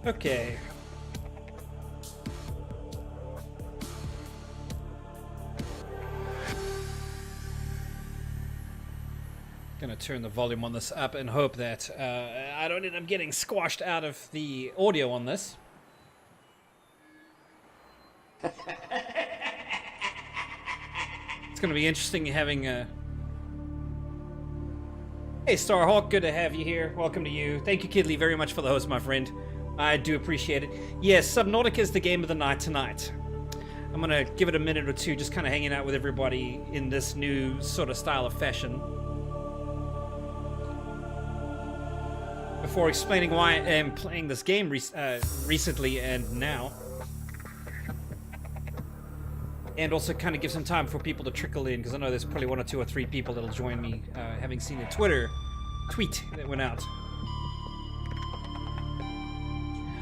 Okay. Gonna turn the volume on this up and hope that I don't end up getting squashed out of the audio on this. It's gonna be interesting having a... Hey Starhawk, good to have you here. Welcome to you. Thank you, Kidley, very much for the host, my friend. I do appreciate it. Yes, Subnautica is the game of the night tonight. I'm gonna give it a minute or two, just kind of hanging out with everybody in this new sort of style of fashion, before explaining why I am playing this game recently and now. And also kind of give some time for people to trickle in, because I know there's probably 1 or 2 or 3 people that'll join me, having seen a Twitter tweet that went out.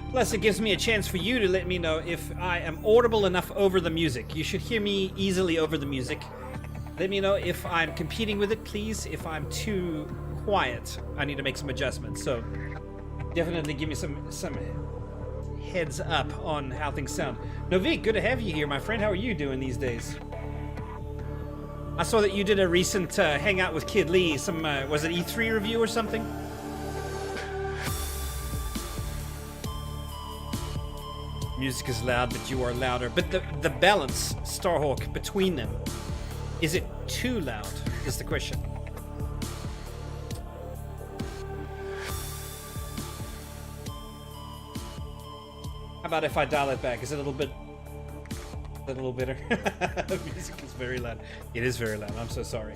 Plus, it gives me a chance for you to let me know if I am audible enough over the music. You should hear me easily over the music. Let me know if I'm competing with it, please. If I'm too quiet, I need to make some adjustments. So definitely give me some heads up on how things sound. Novik, good to have you here, my friend. How are you doing these days? I saw that you did a recent hangout with Kid Lee. Some was it E3 review or something? Music is loud, but you are louder. But the balance, Starhawk, between them, is it too loud? Is the question. How about if I dial it back? Is it a little bitter? The music is very loud. It is very loud. I'm so sorry.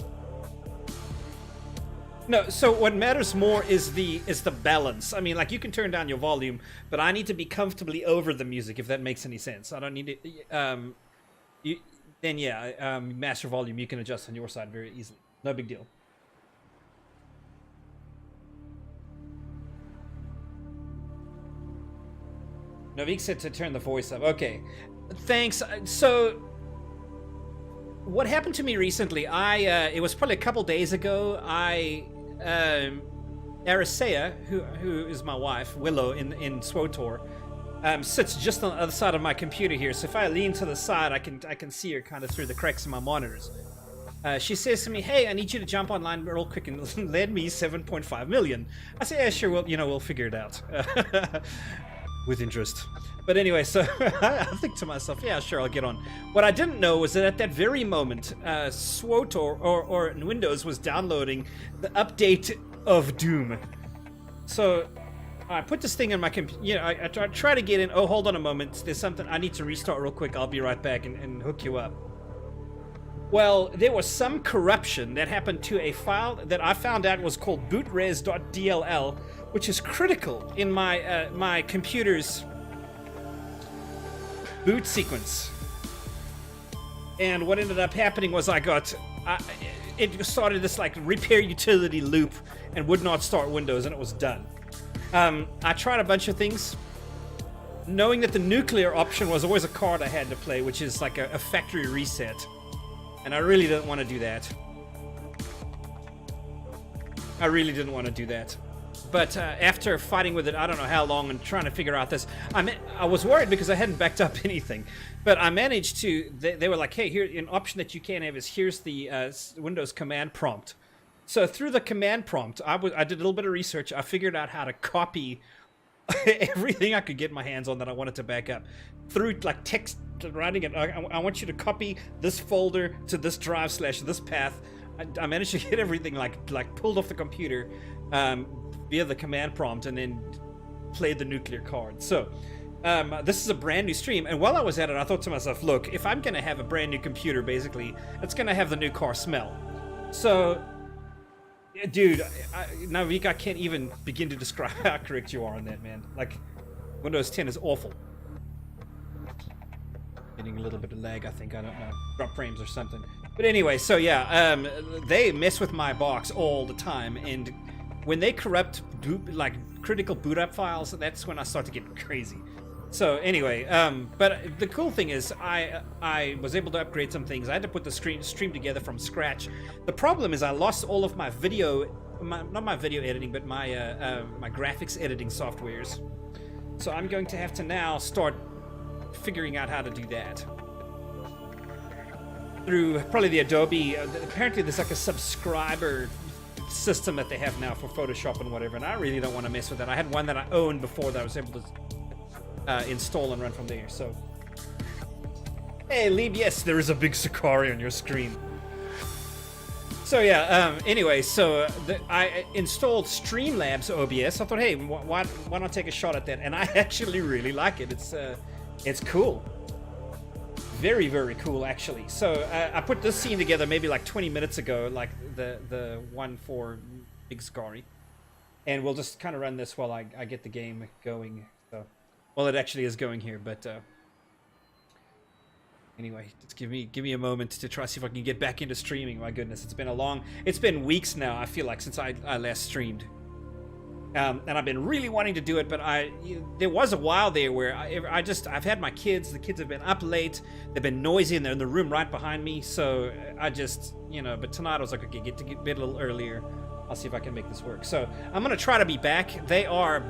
No, so what matters more is the balance. I mean, like, you can turn down your volume, but I need to be comfortably over the music, if that makes any sense. I don't need to. Then yeah, master volume you can adjust on your side very easily. No big deal. Novik said to turn the voice up. Okay, thanks. So, what happened to me recently? It was probably a couple days ago. Arisea, who is my wife, Willow in SWOTOR, sits just on the other side of my computer here. So if I lean to the side, I can see her kind of through the cracks in my monitors. She says to me, "Hey, I need you to jump online real quick and lend me 7.5 million." I say, "Yeah, sure. Well, we'll figure it out." With interest. But anyway, so I think to myself, yeah, sure, I'll get on. What I didn't know was that at that very moment, SWOTOR or Windows was downloading the update of Doom. So I put this thing in my computer. I try to get in. Oh, hold on a moment. There's something. I need to restart real quick. I'll be right back and hook you up. Well, there was some corruption that happened to a file that I found out was called bootres.dll, which is critical in my computer's boot sequence. And what ended up happening was it started this like repair utility loop and would not start Windows, and it was done. I tried a bunch of things, knowing that the nuclear option was always a card I had to play, which is like a factory reset. And I really didn't want to do that. But after fighting with it, I don't know how long, and trying to figure out this, I was worried because I hadn't backed up anything. But I managed to. They were like, "Hey, here, an option that you can have is here's the Windows command prompt." So through the command prompt, I did a little bit of research. I figured out how to copy everything I could get my hands on that I wanted to back up through like text writing it. I want you to copy this folder to this drive / this path. I managed to get everything like pulled off the computer via the command prompt, and then played the nuclear card. So this is a brand new stream, and while I was at it, I thought to myself, look, if I'm gonna have a brand new computer, basically it's gonna have the new car smell. So dude, Navik, I can't even begin to describe how correct you are on that, man. Like, Windows 10 is awful. Getting a little bit of lag, I think. I don't know. Drop frames or something. But anyway, so yeah, they mess with my box all the time, and when they corrupt critical boot up files, that's when I start to get crazy. So anyway, but the cool thing is I was able to upgrade some things. I had to put the stream together from scratch. The problem is I lost all of my video, not my video editing, but my my graphics editing softwares. So I'm going to have to now start figuring out how to do that. Through probably the Adobe, apparently there's like a subscriber system that they have now for Photoshop and whatever, and I really don't want to mess with that. I had one that I owned before that I was able to install and run from there, so. Hey, Lieb, yes, there is a big Sakari on your screen. So yeah, anyway, so I installed Streamlabs OBS. I thought, hey, why not take a shot at that? And I actually really like it. It's cool. Very, very cool, actually. So I put this scene together maybe like 20 minutes ago, like the one for Big Sakari. And we'll just kind of run this while I get the game going. So, well, it actually is going here, but anyway, just give me a moment to try to see if I can get back into streaming. My goodness, it's been weeks now, I feel like, since I last streamed. And I've been really wanting to do it, but there was a while there where I've had my kids. The kids have been up late. They've been noisy, and they're in the room right behind me. So I just, but tonight I was like, okay, get to bed a little earlier. I'll see if I can make this work. So I'm gonna try to be back. They are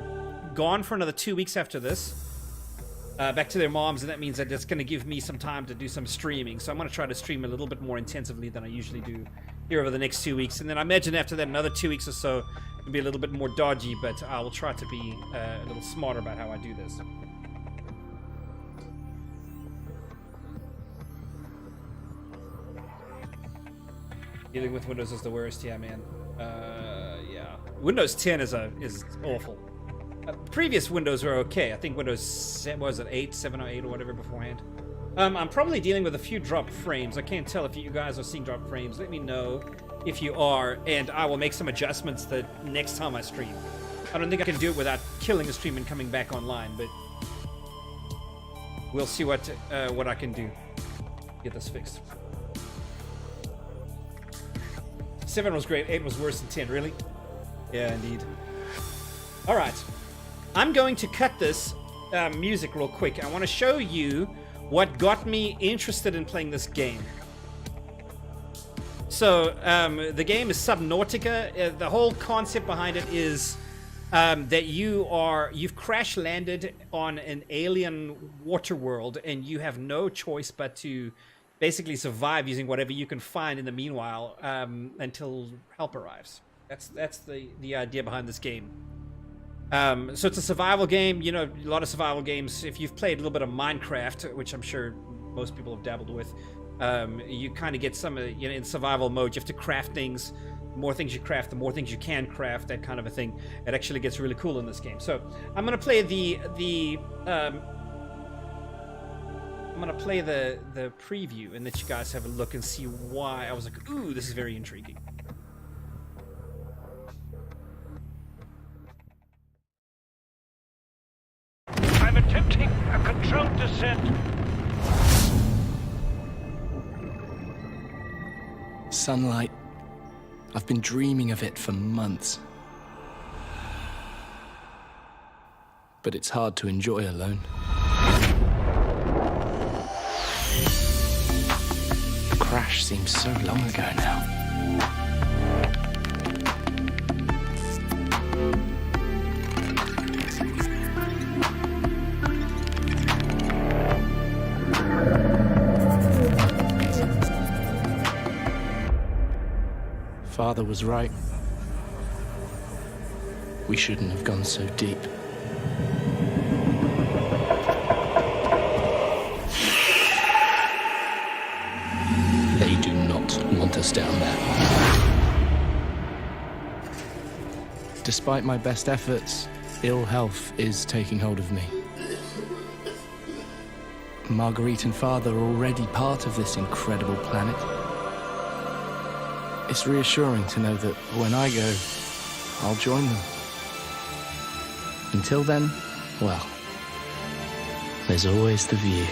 gone for another 2 weeks after this, back to their moms, and that means that it's gonna give me some time to do some streaming. So I'm gonna try to stream a little bit more intensively than I usually do here over the next 2 weeks, and then I imagine after that another 2 weeks or so it'll be a little bit more dodgy, but I will try to be a little smarter about how I do this. Dealing with Windows is the worst, yeah, man. Yeah, Windows 10 is awful. Previous Windows were okay. I think Windows 7 or 8 or whatever beforehand. I'm probably dealing with a few drop frames. I can't tell if you guys are seeing drop frames. Let me know if you are, and I will make some adjustments the next time I stream. I don't think I can do it without killing the stream and coming back online, but we'll see what I can do to get this fixed. 7 was great, 8 was worse than 10, really? Yeah, indeed. All right, I'm going to cut this music real quick. I want to show you what got me interested in playing this game. So the game is Subnautica. The whole concept behind it is that you've crash landed on an alien water world, and you have no choice but to basically survive using whatever you can find in the meanwhile until help arrives. That's the idea behind this game. So it's a survival game. You know, a lot of survival games, if you've played a little bit of Minecraft, which I'm sure most people have dabbled with, you kind of get some of the, in survival mode, you have to craft things. The more things you craft, the more things you can craft, that kind of a thing. It actually gets really cool in this game. So I'm gonna play the preview and let you guys have a look and see why I was like, ooh, this is very intriguing. I'm attempting a controlled descent. Sunlight. I've been dreaming of it for months. But it's hard to enjoy alone. The crash seems so long ago now. Father was right. We shouldn't have gone so deep. They do not want us down there. Despite my best efforts, ill health is taking hold of me. Marguerite and Father are already part of this incredible planet. It's reassuring to know that when I go, I'll join them. Until then, well, there's always the view.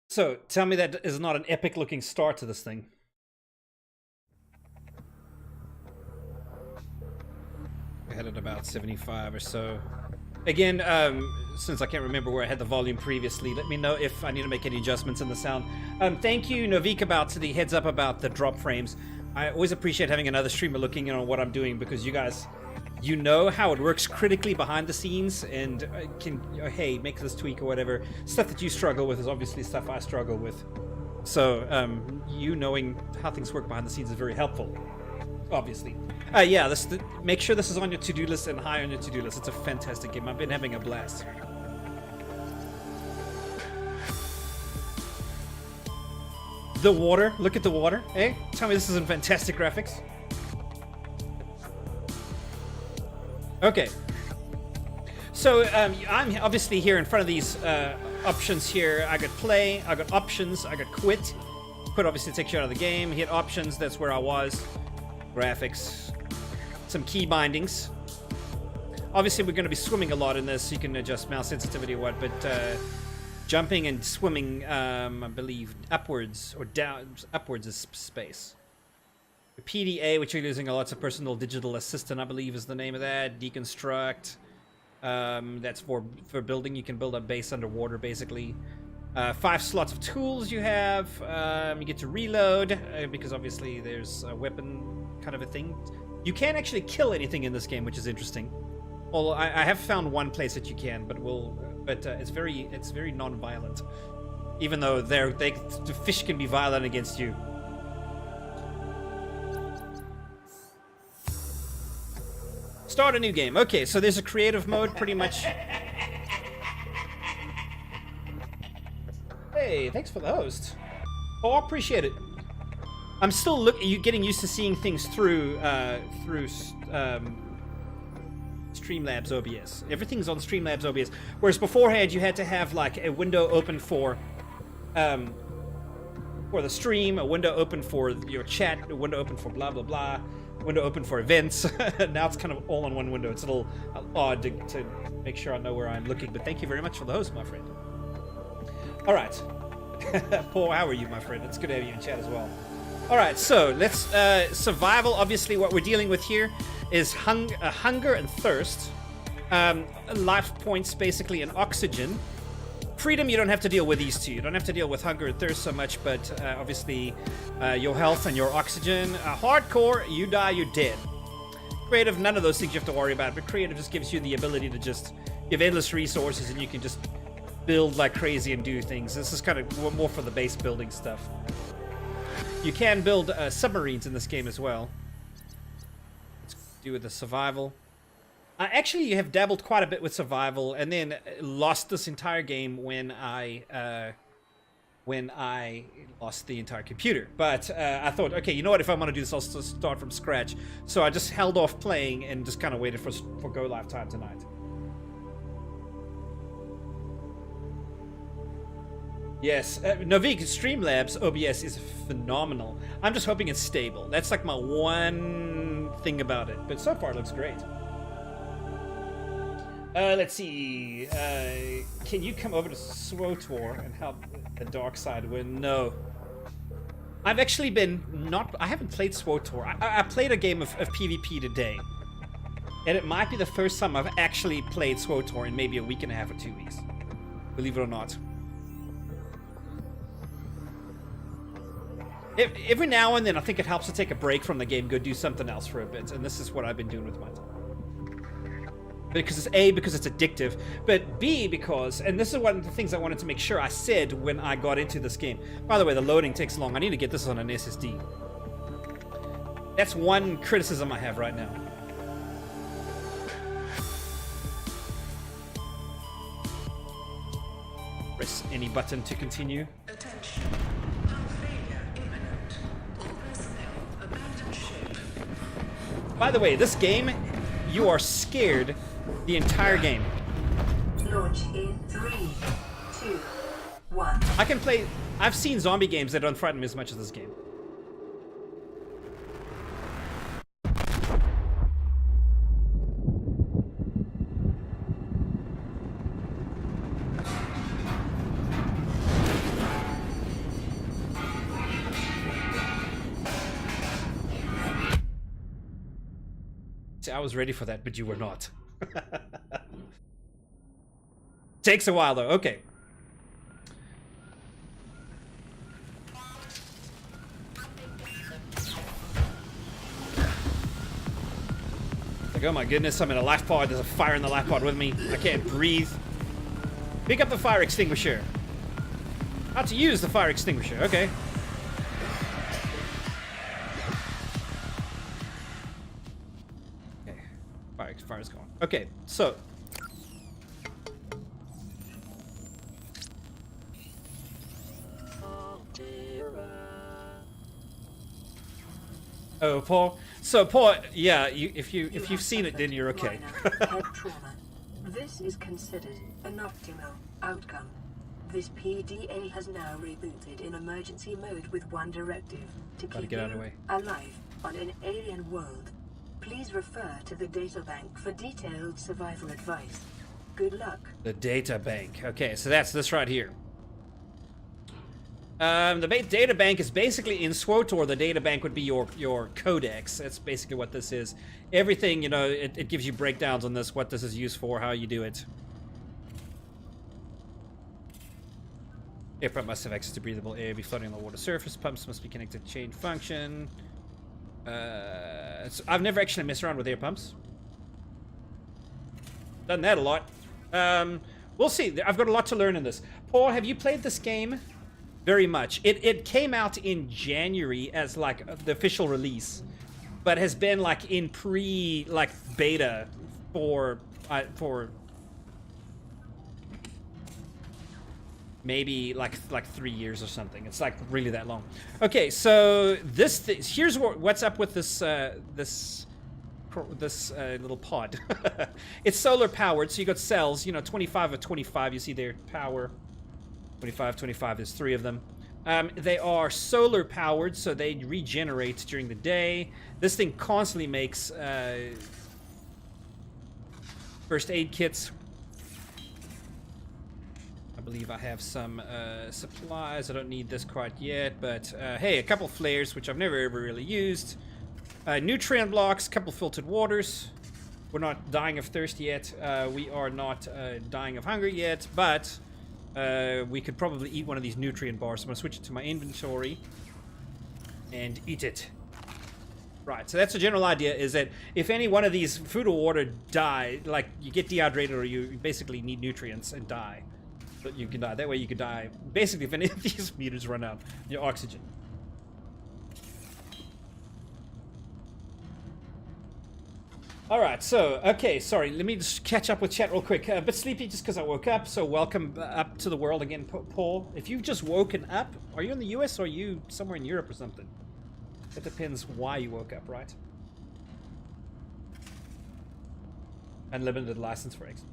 So, tell me that is not an epic looking start to this thing. I had it about 75 or so. Again, since I can't remember where I had the volume previously, let me know if I need to make any adjustments in the sound. Thank you, Novik, about the heads up about the drop frames. I always appreciate having another streamer looking in on what I'm doing, because you guys, you know how it works critically behind the scenes, and can, hey, make this tweak or whatever. Stuff that you struggle with is obviously stuff I struggle with. So, you knowing how things work behind the scenes is very helpful, obviously. Yeah, make sure this is on your to-do list and high on your to-do list. It's a fantastic game. I've been having a blast. The water. Look at the water. Hey, tell me this isn't fantastic graphics. Okay. So, I'm obviously here in front of these options here. I got play, I got options, I got quit. Quit obviously takes you out of the game. Hit options, that's where I was. Graphics. Some key bindings. Obviously, we're going to be swimming a lot in this. You can adjust mouse sensitivity or what, but jumping and swimming, I believe, upwards or down. Upwards is space. The PDA, which you're using a lot of personal digital assistant, I believe is the name of that. Deconstruct. That's for building. You can build a base underwater, basically. 5 slots of tools you have. You get to reload, because obviously there's a weapon kind of a thing. You can't actually kill anything in this game, which is interesting. Well, I have found one place that you can, but it's very non-violent. Even though the fish can be violent against you. Start a new game. Okay, so there's a creative mode, pretty much. Hey, thanks for the host. Oh, I appreciate it. I'm still getting used to seeing things through Streamlabs OBS. Everything's on Streamlabs OBS. Whereas beforehand, you had to have like a window open for the stream, a window open for your chat, a window open for blah blah blah, window open for events. Now it's kind of all in one window. It's a little odd to make sure I know where I'm looking. But thank you very much for the host, my friend. All right. Paul, how are you, my friend? It's good to have you in chat as well. All right, so let's survival. Obviously, what we're dealing with here is hunger and thirst, life points basically, and oxygen. Freedom, you don't have to deal with these two. You don't have to deal with hunger and thirst so much, but obviously your health and your oxygen. Hardcore, you die, you're dead. Creative, none of those things you have to worry about, but creative just gives you the ability to just give endless resources, and you can just build like crazy and do things. This is kind of more for the base building stuff. You can build submarines in this game as well. Let's do with the survival. Actually, you have dabbled quite a bit with survival, and then lost this entire game when I lost the entire computer. But I thought, okay, you know what? If I want to do this, I'll start from scratch. So I just held off playing and just kind of waited for go live time tonight. Yes, Novik, Streamlabs OBS is phenomenal. I'm just hoping it's stable. That's like my one thing about it. But so far it looks great. Let's see. Can you come over to SWTOR and help the dark side win? No. I've actually been I haven't played SWTOR. I played a game of PvP today. And it might be the first time I've actually played SWTOR in maybe a week and a half or 2 weeks. Believe it or not. Every now and then, I think it helps to take a break from the game, go do something else for a bit, and this is what I've been doing with my time. Because it's A, because it's addictive, but B, because, and this is one of the things I wanted to make sure I said when I got into this game. By the way, the loading takes long. I need to get this on an SSD. That's one criticism I have right now. Press any button to continue. Attention. By the way, this game, you are scared the entire game. Launch in 3, 2, 1. I can play... I've seen zombie games that don't frighten me as much as this game. See, I was ready for that, but you were not. Takes a while though. Okay. Like, oh my goodness, I'm in a life pod. There's a fire in the life pod with me. I can't breathe. Pick up the fire extinguisher. How to use the fire extinguisher. Okay. Okay. Fire's gone. Okay, so. Oh, Paul. So, Paul, yeah, if you've seen it, then you're okay. Head trauma. This is considered an optimal outcome. This PDA has now rebooted in emergency mode with one directive: to keep get out of the you way. alive on an alien world. Please refer to the databank for detailed survival advice. Good luck. The data bank. Okay, so that's this right here. The data bank is basically in SWOTOR. The data bank would be your codex. That's basically what this is. Everything, you know, it gives you breakdowns on this, what this is used for, how you do it. Air pump must have access to breathable air, be floating on the water surface. Pumps must be connected to chain function. So I've never actually messed around with air pumps. Done that a lot. We'll see. I've got a lot to learn in this. Paul, have you played this game? Very much. It came out in January as like the official release, but has been like in beta for maybe like 3 years or something. It's like really that long. Okay, so here's what's up with this little pod. It's solar powered, so you got cells. You know, 25 of 25. You see their power. 25, 25, there's 3 of them. They are solar powered, so they regenerate during the day. This thing constantly makes first aid kits. I believe I have some supplies. I don't need this quite yet, but hey, a couple flares, which I've never ever really used. Nutrient blocks, couple filtered waters. We're not dying of thirst yet. We are not dying of hunger yet, but we could probably eat one of these nutrient bars. So I'm going to switch it to my inventory and eat it. Right, so that's the general idea, is that if any one of these food or water die, like you get dehydrated or you basically need nutrients and die, but you can die. That way you could die, basically, if any of these meters run out, your oxygen. Alright, so, okay, sorry, let me just catch up with chat real quick. A bit sleepy just because I woke up, so welcome up to the world again, Paul. If you've just woken up, are you in the US or are you somewhere in Europe or something? That depends why you woke up, right? Unlimited license for X.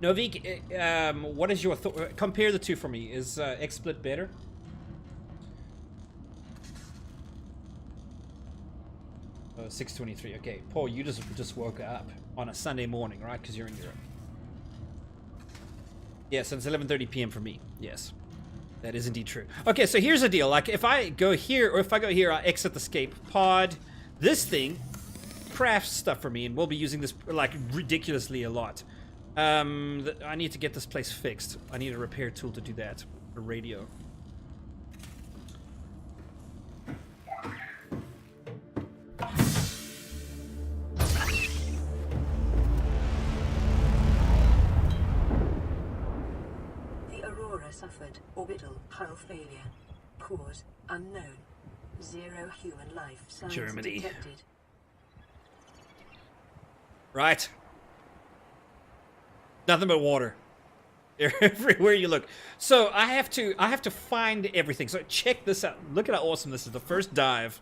Novik, what is your thought? Compare the two for me. Is XSplit better? Oh, 6:23. Okay, Paul, you just woke up on a Sunday morning, right? Because you're in Europe. Yes, it's 11:30 p.m. for me. Yes, that is indeed true. Okay, so here's the deal. Like, if I go here, or if I go here, I exit the escape pod. This thing crafts stuff for me, and we'll be using this like ridiculously a lot. I need to get this place fixed. I need a repair tool to do that. A radio. Suffered orbital hull failure. Cause unknown. 0 human life signs Germany. detected. Right. Nothing but water. Everywhere you look. So I have to find everything. So check this out. Look at how awesome this is. The first dive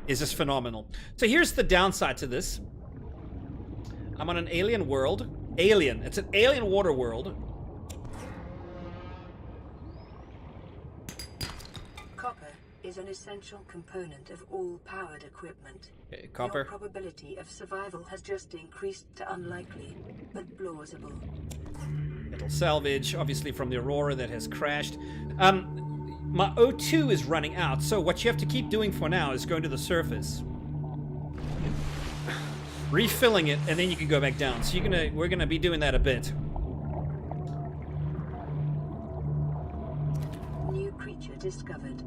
is just phenomenal. So here's the downside to this. I'm on an alien world. Alien. It's an alien water world. Is an essential component of all powered equipment. Okay, copper. Your probability of survival has just increased to unlikely, but plausible. Metal salvage, obviously from the Aurora that has crashed. my O2 is running out, so what you have to keep doing for now is going to the surface, refilling it, and then you can go back down. So we're gonna be doing that a bit. New creature discovered.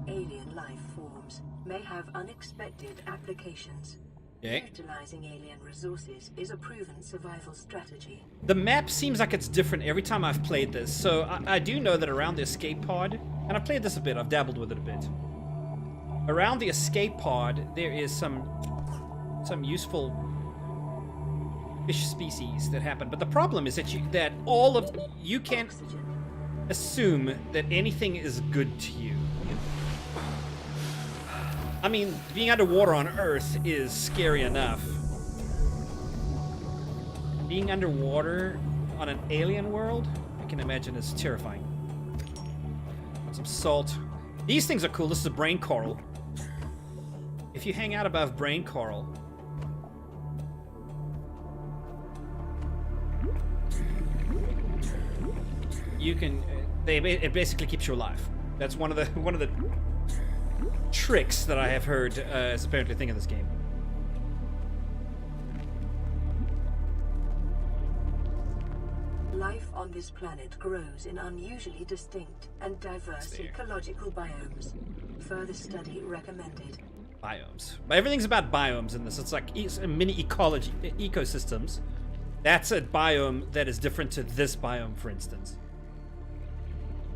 Alien life forms may have unexpected applications. Okay. Utilizing alien resources is a proven survival strategy. The map seems like it's different every time I've played this, so I do know that around the escape pod, and I've played this a bit, I've dabbled with it a bit. Around the escape pod, there is some useful fish species that happen, but the problem is that you can't Oxygen. assume that anything is good to you. I mean, being underwater on Earth is scary enough. Being underwater on an alien world, I can imagine is terrifying. Some salt. These things are cool. This is a brain coral. If you hang out above brain coral, you can. It basically keeps you alive. That's one of the tricks that I have heard is apparently a thing in this game. Life on this planet grows in unusually distinct and diverse ecological biomes. Further study recommended. Biomes. Everything's about biomes in this. It's like mini ecosystems. That's a biome that is different to this biome, for instance.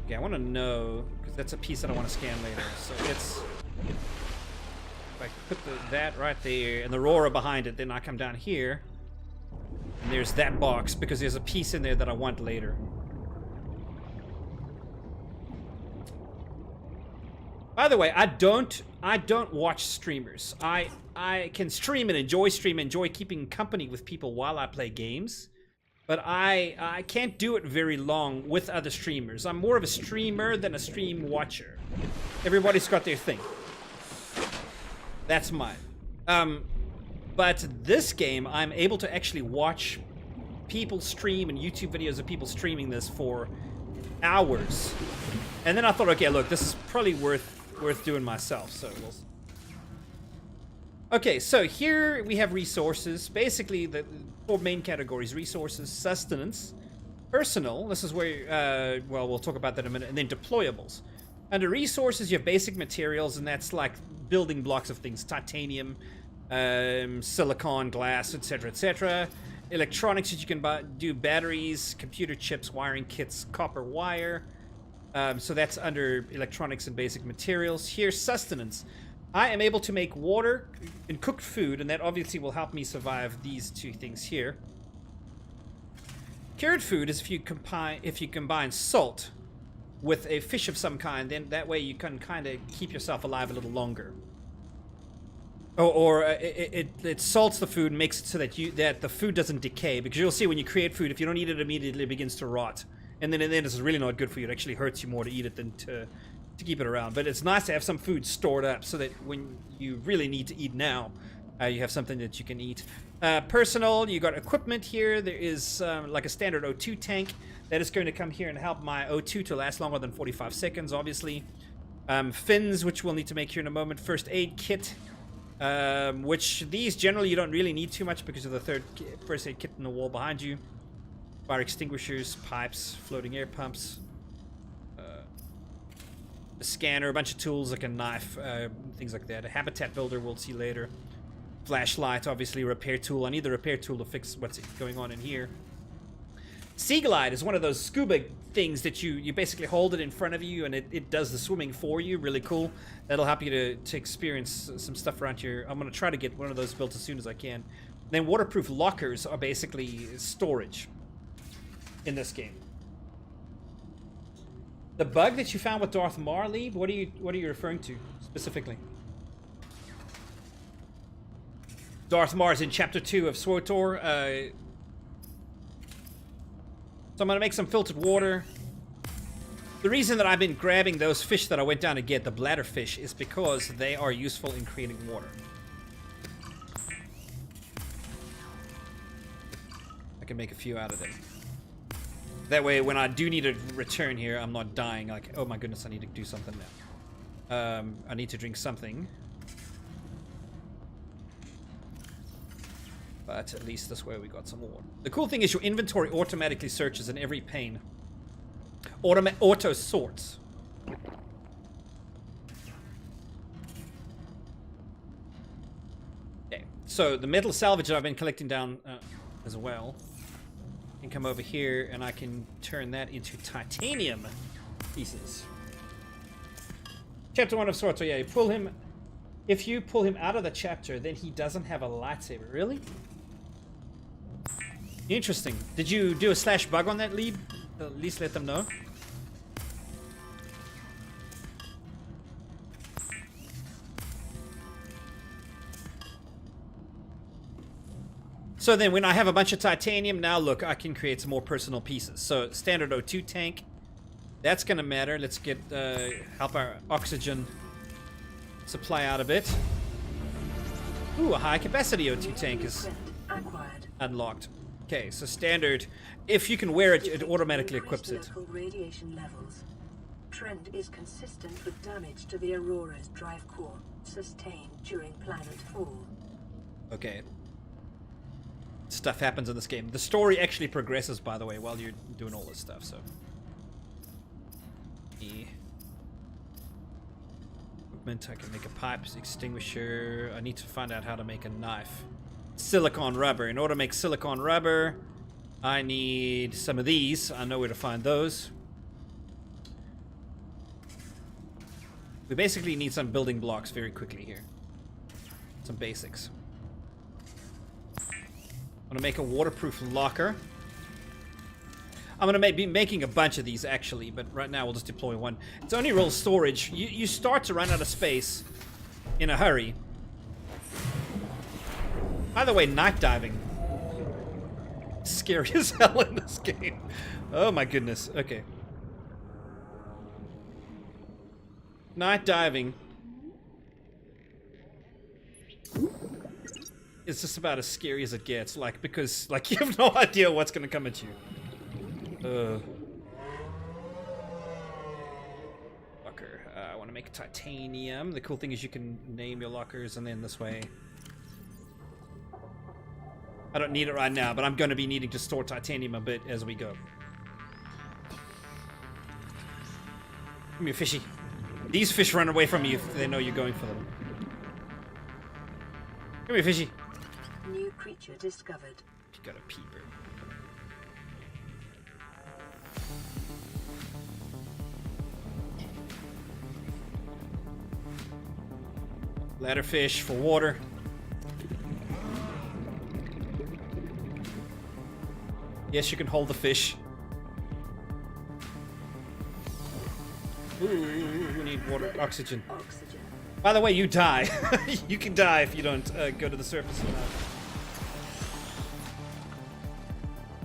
Okay, I want to know, because that's a piece that I want to scan later. So it's... If I put that right there, and the Aurora behind it, then I come down here, and there's that box, because there's a piece in there that I want later. By the way, I don't watch streamers. I can stream and enjoy keeping company with people while I play games, but I can't do it very long with other streamers. I'm more of a streamer than a stream watcher. Everybody's got their thing. That's mine. But this game, I'm able to actually watch people stream and YouTube videos of people streaming this for hours. And then I thought, okay, look, this is probably worth doing myself. So we'll... Okay, so here we have resources. Basically, the four main categories: resources, sustenance, personal. This is where, well, we'll talk about that in a minute. And then deployables. Under resources, you have basic materials, and that's like building blocks of things: titanium, silicon, glass, etc., etc. Electronics that you can buy, do batteries, computer chips, wiring kits, copper wire. So that's under electronics and basic materials. Here's sustenance. I am able to make water and cooked food, and that obviously will help me survive these two things here. Cured food is if you combine salt with a fish of some kind, then that way you can kind of keep yourself alive a little longer. Or it salts the food and makes it so that the food doesn't decay, because you'll see when you create food, if you don't eat it immediately, it begins to rot. And then it's really not good for you. It actually hurts you more to eat it than to keep it around. But it's nice to have some food stored up so that when you really need to eat now, you have something that you can eat. Personal, you got equipment here. There is like a standard O2 tank that is going to come here and help my O2 to last longer than 45 seconds, obviously. Fins, which we'll need to make here in a moment. First aid kit, which these generally you don't really need too much because of the first aid kit in the wall behind you. Fire extinguishers, pipes, floating air pumps, a scanner, a bunch of tools like a knife, things like that. A habitat builder we'll see later. Flashlight, obviously, a repair tool. I need the repair tool to fix what's going on in here. Sea Glide is one of those scuba things that you basically hold it in front of you and it does the swimming for you. Really cool. That'll help you to experience some stuff around here. I'm going to try to get one of those built as soon as I can. Then waterproof lockers are basically storage in this game. The bug that you found with Darth Marley, what are you referring to specifically? Darth Mar's in Chapter 2 of SWTOR. So I'm going to make some filtered water. The reason that I've been grabbing those fish that I went down to get, the bladder fish, is because they are useful in creating water. I can make a few out of them. That way, when I do need to return here, I'm not dying. Like, oh my goodness, I need to do something now. I need to drink something. But at least this way we got some more. The cool thing is your inventory automatically searches in every pane. Auto sorts. Okay, so the metal salvage that I've been collecting down as well. Can come over here and I can turn that into titanium pieces. Chapter 1 of Swords. So yeah, you pull him. If you pull him out of the chapter, then he doesn't have a lightsaber. Really? Interesting. Did you do a slash bug on that lead? At least let them know. So then when I have a bunch of titanium, now look, I can create some more personal pieces. So standard O2 tank, that's gonna matter. Let's get help our oxygen supply out a bit. Ooh, a high capacity O2 tank is unlocked. Okay, so standard, if you can wear it, it automatically equips it. Radiation levels. Trend is consistent with damage to the Aurora's drive core sustained during planet fall. Okay. Stuff happens in this game. The story actually progresses, by the way, while you're doing all this stuff, so. Equipment, I can make a pipe extinguisher. I need to find out how to make a knife. Silicon rubber. In order to make silicon rubber, I need some of these. I know where to find those. We basically need some building blocks very quickly here. Some basics. I'm gonna make a waterproof locker. I'm gonna be making a bunch of these actually, but right now we'll just deploy one. It's only real storage. You start to run out of space in a hurry. By the way, night diving. Scary as hell in this game. Oh my goodness. Okay. Night diving. It's just about as scary as it gets, like, because, like, you have no idea what's gonna come at you. Locker. I want to make titanium. The cool thing is you can name your lockers, and then this way... I don't need it right now, but I'm going to be needing to store titanium a bit as we go. Give me a fishy. These fish run away from you if they know you're going for them. Give me a fishy. New creature discovered. You got a peeper. Ladderfish for water. Yes, you can hold the fish. Ooh, we need water, oxygen. By the way, you die. You can die if you don't go to the surface enough.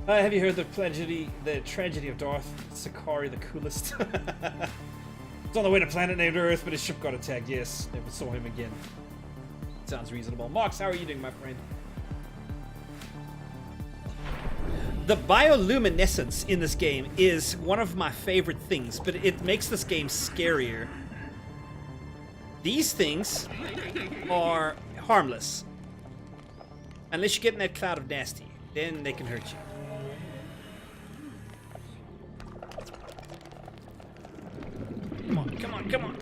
Have you heard the tragedy of Darth Sakari, the coolest? It's on the way to a planet named Earth, but his ship got attacked. Yes, never saw him again. Sounds reasonable. Mox, how are you doing, my friend? The bioluminescence in this game is one of my favorite things, but it makes this game scarier. These things are harmless. Unless you get in that cloud of nasty. Then they can hurt you. Come on, come on, come on.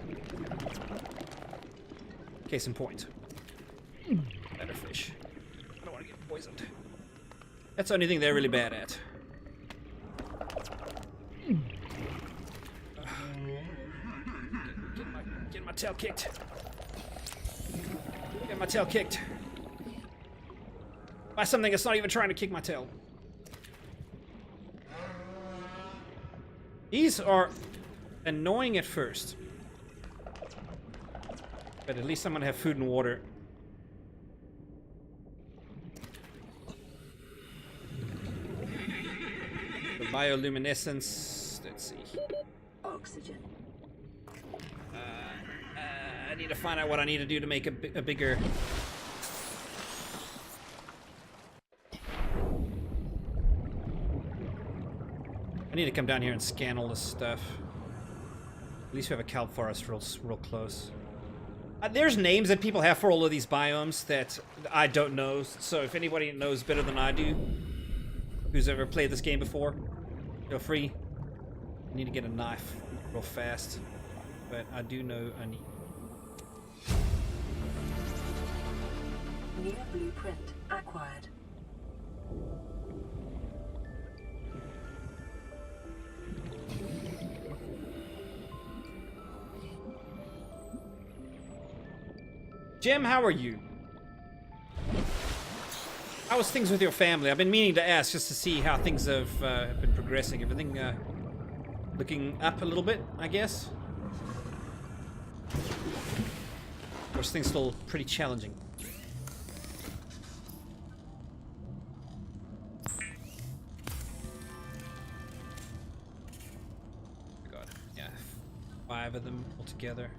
Case in point. Better fish. I don't want to get poisoned. That's the only thing they're really bad at. Get my tail kicked. Get my tail kicked. By something that's not even trying to kick my tail. These are annoying at first. But at least I'm gonna have food and water. The bioluminescence. Let's see. Oxygen. I need to find out what I need to do to make a bigger. I need to come down here and scan all this stuff. At least we have a kelp forest real close. There's names that people have for all of these biomes that I don't know. So if anybody knows better than I do, who's ever played this game before, feel free. I need to get a knife real fast, but I do know I need. New blueprint acquired. Jim, how are you? How was things with your family? I've been meaning to ask just to see how things have been progressing. Everything looking up a little bit, I guess? Of course, things still pretty challenging. God, yeah, 5 of them altogether.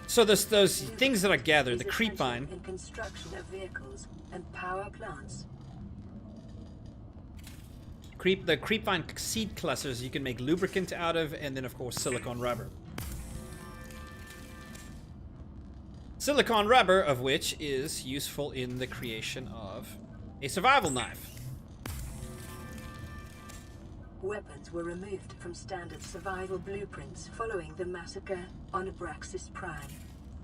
So those things that I gathered, the creep vine. In construction of vehicles and power plants. The creep vine seed clusters you can make lubricant out of, and then of course silicone rubber. Silicone rubber, of which is useful in the creation of a survival knife. Weapons were removed from standard survival blueprints following the massacre on Abraxas Prime.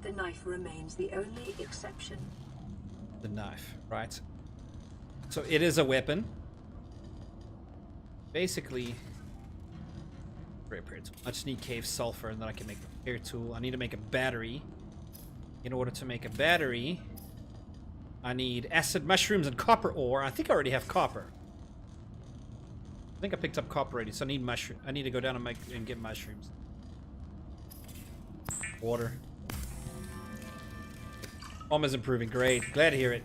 The knife remains the only exception. The knife, right? So it is a weapon. Basically, repair tool. I just need cave sulfur, and then I can make the repair tool. I need to make a battery. In order to make a battery, I need acid mushrooms and copper ore. I think I already have copper. I think I picked up copper already, so I need mushroom. I need to go down and get mushrooms. Water. Almost improving. Great. Glad to hear it.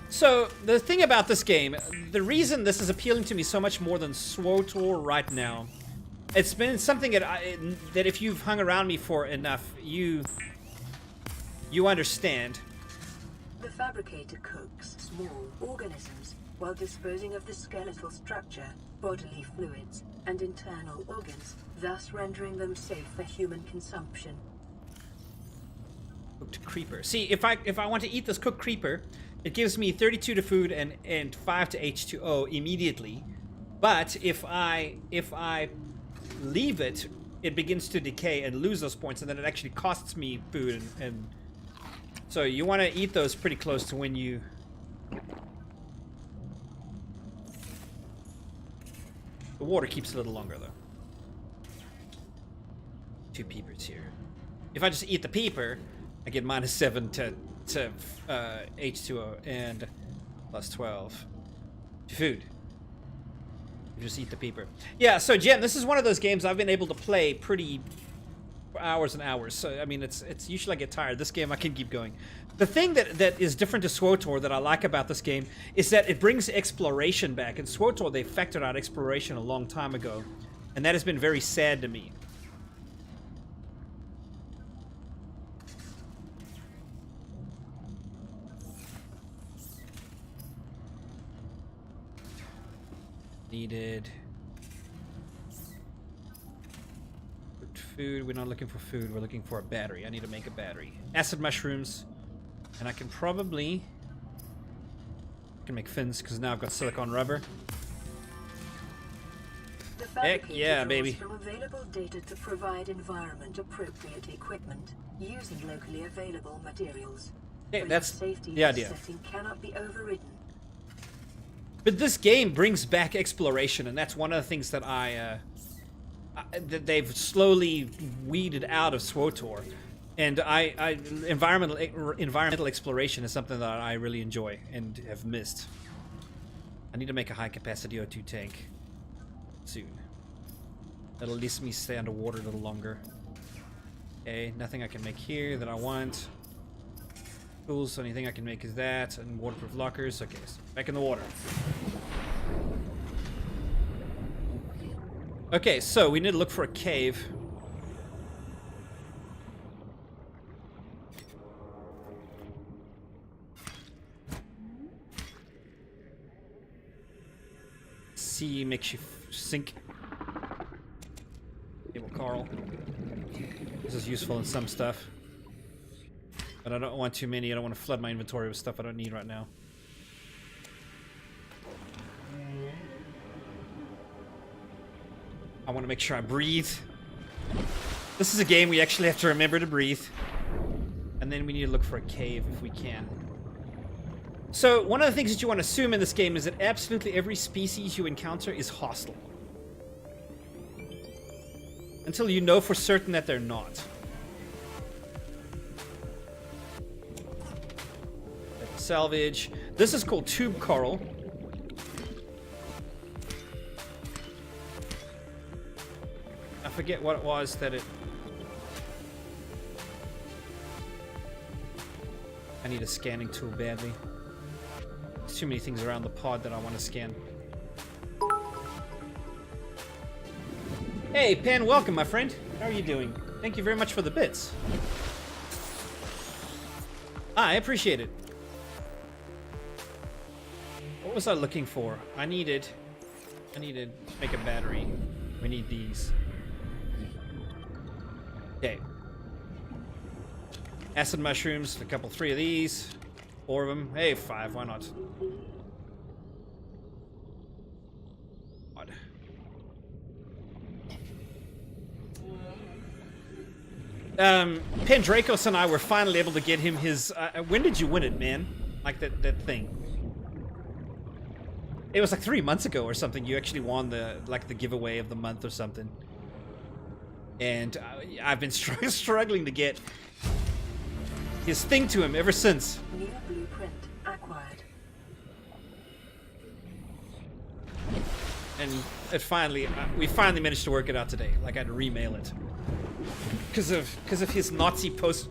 So, the thing about this game, the reason this is appealing to me so much more than SWTOR right now, it's been something that if you've hung around me for enough, you understand. The fabricator cooks small organisms while disposing of the skeletal structure, bodily fluids, and internal organs, thus rendering them safe for human consumption. Cooked creeper. See, if I want to eat this cooked creeper, it gives me 32 to food and 5 to H2O immediately. But if I leave it, it begins to decay and lose those points, and then it actually costs me food and so you want to eat those pretty close to when you... The water keeps a little longer, though. 2 peepers here. If I just eat the peeper, I get -7 to H2O and +12 to food. You just eat the peeper. Yeah, so Jen, this is one of those games I've been able to play pretty... for hours and hours. So I mean, it's usually I get tired. This game I can keep going. The thing that is different to SWTOR that I like about this game is that it brings exploration back. In SWTOR they factored out exploration a long time ago, and that has been very sad to me. Needed food. We're not looking for food. We're looking for a battery. I need to make a battery. Acid mushrooms. And I can probably... make fins, because now I've got silicone rubber. Heck yeah, baby. From available data to provide environment-appropriate equipment using locally available materials. Hey, that's safety, the idea. Setting cannot be overridden. But this game brings back exploration, and that's one of the things that that they've slowly weeded out of SWTOR. And environmental exploration is something that I really enjoy and have missed. I need to make a high-capacity O2 tank soon. That'll at least me stay underwater a little longer. Okay, nothing I can make here that I want. Tools, so anything I can make is that, and waterproof lockers. Okay, so back in the water. Okay, so we need to look for a cave. Sea makes you sink. Cable Carl. This is useful in some stuff. But I don't want too many. I don't want to flood my inventory with stuff I don't need right now. I want to make sure I breathe. This is a game we actually have to remember to breathe. And then we need to look for a cave if we can. So, one of the things that you want to assume in this game is that absolutely every species you encounter is hostile. Until you know for certain that they're not. Salvage. This is called tube coral. I forget what it was that it... I need a scanning tool badly. There's too many things around the pod that I want to scan. Hey, Pan, welcome, my friend. How are you doing? Thank you very much for the bits. I appreciate it. What was I looking for? I needed to make a battery. We need these. Okay. Acid mushrooms, three of these. 4 of them. Hey, 5, why not? Odd. Pendracos and I were finally able to get him his... when did you win it, man? Like that thing. It was like 3 months ago or something. You actually won the giveaway of the month or something. And I've been struggling to get his thing to him ever since. New blueprint acquired. And it finally, we finally managed to work it out today. Like, I had to remail it because of his Nazi post.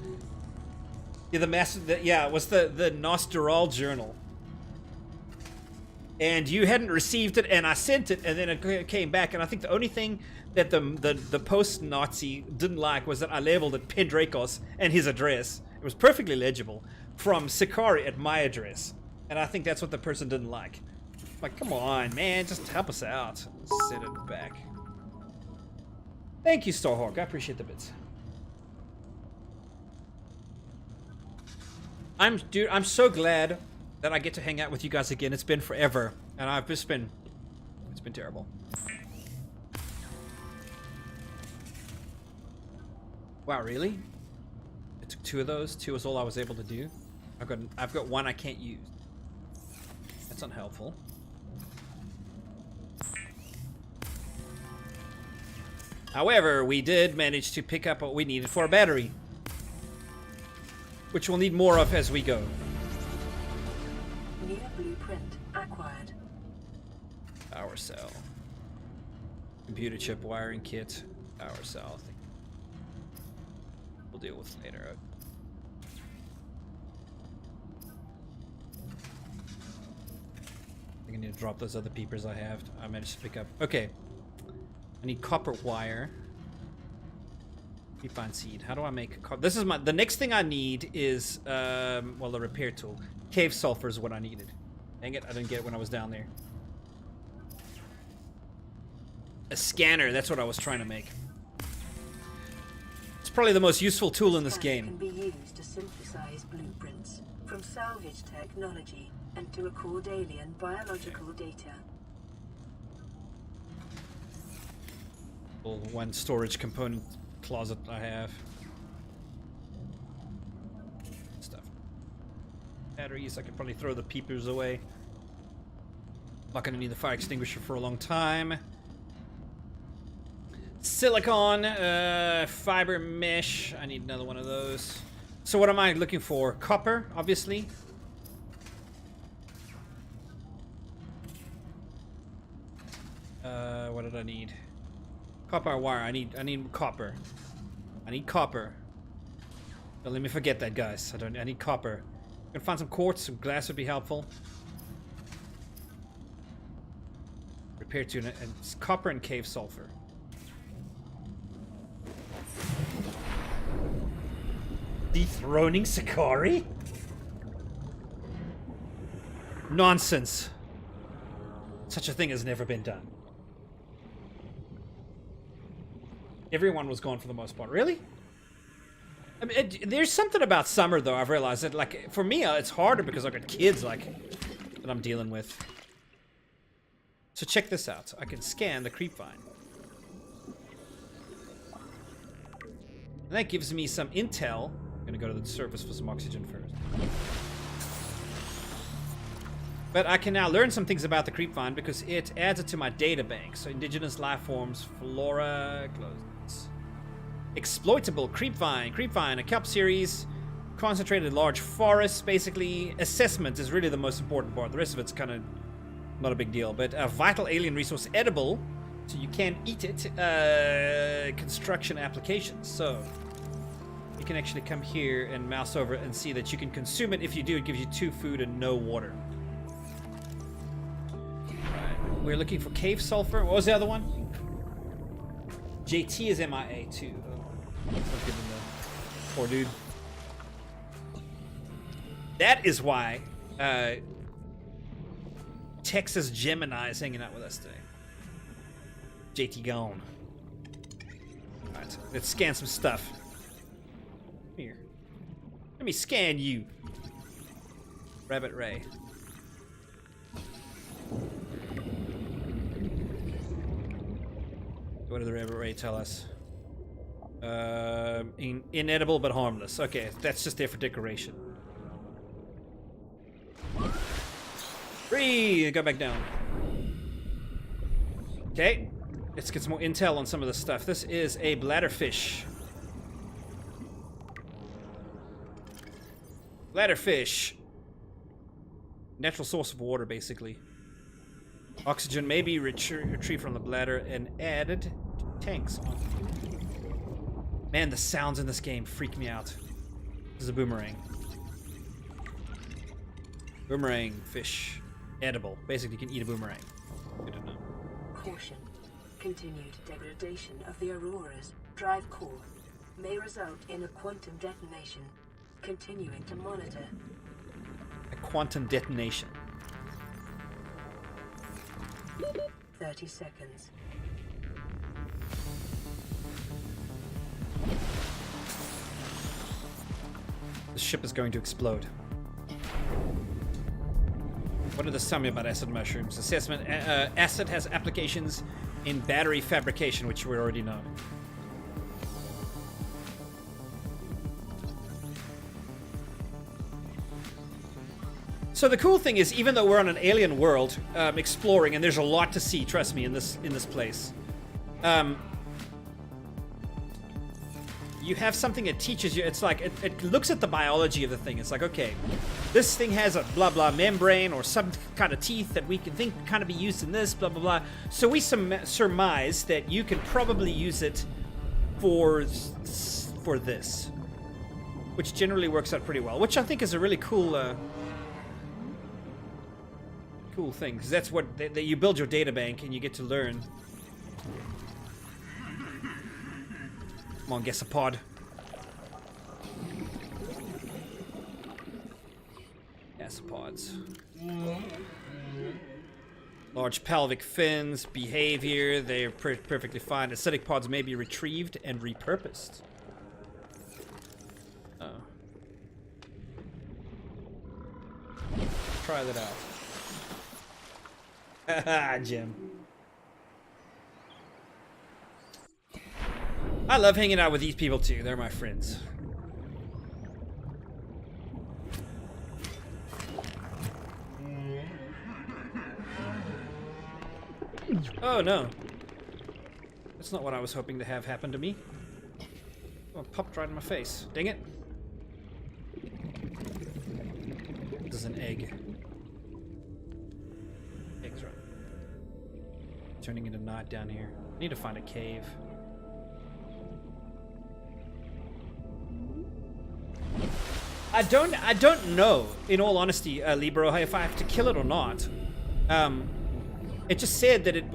Yeah, it was the Enthralled journal. And you hadn't received it, and I sent it, and then it came back. And I think the only thing that the post-Nazi didn't like was that I labeled it Pendracos and his address. It was perfectly legible from Sakari at my address, and I think that's what the person didn't like. Like, come on, man, just help us out. Set it back. Thank you, Starhawk. I appreciate the bits. I'm so glad that I get to hang out with you guys again. It's been forever, and it's been terrible. Wow, really? It took 2 of those. 2 was all I was able to do. I've got 1 I can't use. That's unhelpful. However, we did manage to pick up what we needed for a battery, which we'll need more of as we go. New blueprint acquired. Power cell. Computer chip wiring kit. Power cell. We'll deal with later. I think I need to drop those other peepers I managed to pick up. Okay. I need copper wire. Refine seed. How do I make copper? This is the next thing I need is, well, the repair tool. Cave sulfur is what I needed. Dang it, I didn't get it when I was down there. A scanner, that's what I was trying to make. It's probably the most useful tool in this game. Can be used to synthesize blueprints from salvage technology and to record alien biological data. One storage component closet I have. Stuff. Batteries, I could probably throw the peepers away. Not gonna need the fire extinguisher for a long time. Silicon, fiber mesh. I need another one of those. So what am I looking for? Copper, obviously. What did I need? Copper wire. I need copper. I need copper. Don't let me forget that, guys. I need copper. I can find some quartz, some glass would be helpful. Repair tuna and copper and cave sulfur. Dethroning Sakari? Nonsense. Such a thing has never been done. Everyone was gone for the most part. Really? I mean, there's something about summer, though, I've realized that, like, for me, it's harder because I've got kids, like, that I'm dealing with. So check this out. I can scan the creep vine. And that gives me some intel. I'm gonna go to the surface for some oxygen first. But I can now learn some things about the creep vine because it adds it to my data bank. So indigenous life forms, flora, close. Exploitable creep vine, a kelp series, concentrated large forests. Basically, assessment is really the most important part. The rest of it's kind of not a big deal. But a vital alien resource, edible, so you can eat it. Construction applications. So you can actually come here and mouse over and see that you can consume it. If you do, it gives you 2 food and no water. Alright, we're looking for cave sulfur. What was the other one? JT is MIA too. Let's give him the poor dude. That is why Texas Gemini is hanging out with us today. JT gone. Alright, let's scan some stuff. Here. Let me scan you. Rabbit Ray. What did the Rabbit Ray tell us? Inedible but harmless. Okay, that's just there for decoration. Breathe! Go back down. Okay, let's get some more intel on some of this stuff. This is a bladderfish. Bladderfish. Natural source of water, basically. Oxygen may be retrieved from the bladder and added to tanks. Man, the sounds in this game freak me out. This is a boomerang. Boomerang fish. Edible. Basically, you can eat a boomerang. Good to know. Caution. Continued degradation of the Aurora's drive core may result in a quantum detonation. Continuing to monitor. A quantum detonation. 30 seconds. The ship is going to explode. What did this tell me about acid mushrooms? Assessment. Acid has applications in battery fabrication, which we already know. So the cool thing is, even though we're on an alien world, exploring, and there's a lot to see, trust me, in this place, you have something that teaches you. It's like it looks at the biology of the thing. It's like, okay, this thing has a blah blah membrane or some kind of teeth that we can think kind of be used in this blah blah blah. So we surmise that you can probably use it for this, which generally works out pretty well. Which I think is a really cool. Cool thing, because that's what you build your data bank and you get to learn. Come on, gasopod. Gasopods. Large pelvic fins, behavior, they're perfectly fine. Acidic pods may be retrieved and repurposed. Oh. Try that out. Haha, Jim. I love hanging out with these people too. They're my friends. Oh no. That's not what I was hoping to have happen to me. Oh, it popped right in my face. Dang it. This is an egg. Eggs right. Turning into night down here. I need to find a cave. I don't know, in all honesty, Libero, if I have to kill it or not. It just said that it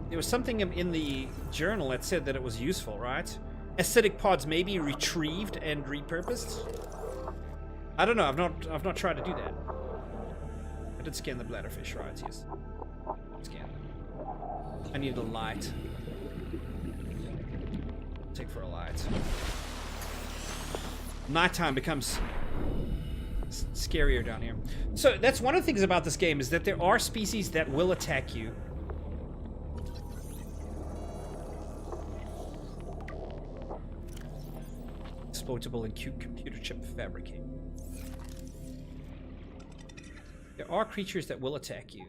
there was something in the journal that said that it was useful, right? Acidic pods may be retrieved and repurposed. I don't know. I've not tried to do that. I did scan the bladderfish, right? Yes. Scan them. I need a light. Take for a light. Nighttime becomes scarier down here. So that's one of the things about this game, is that there are species that will attack you. Exploitable and computer chip fabricating. There are creatures that will attack you.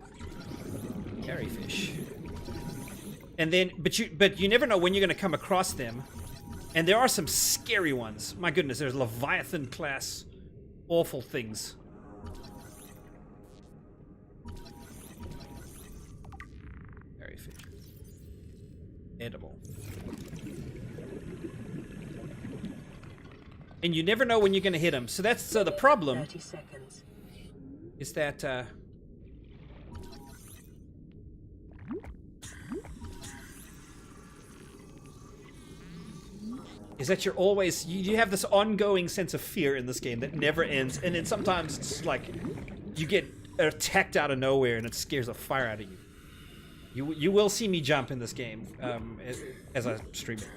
Fairyfish. And then, but you never know when you're going to come across them. And there are some scary ones. My goodness, there's Leviathan class awful things. Fairyfish. Edible. And you never know when you're going to hit them. So that's the problem. 30 seconds. Is that you're always you have this ongoing sense of fear in this game that never ends, and then sometimes it's like you get attacked out of nowhere and it scares the fire out of you. You will see me jump in this game as I stream it.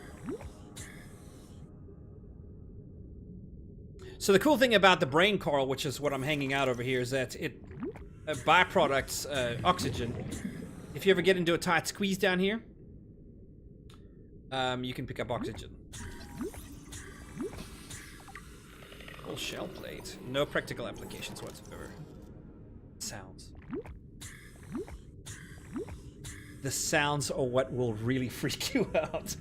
So the cool thing about the brain coral, which is what I'm hanging out over here, is that it byproducts oxygen. If you ever get into a tight squeeze down here, you can pick up oxygen. Full shell plate. No practical applications whatsoever. Sounds. The sounds are what will really freak you out.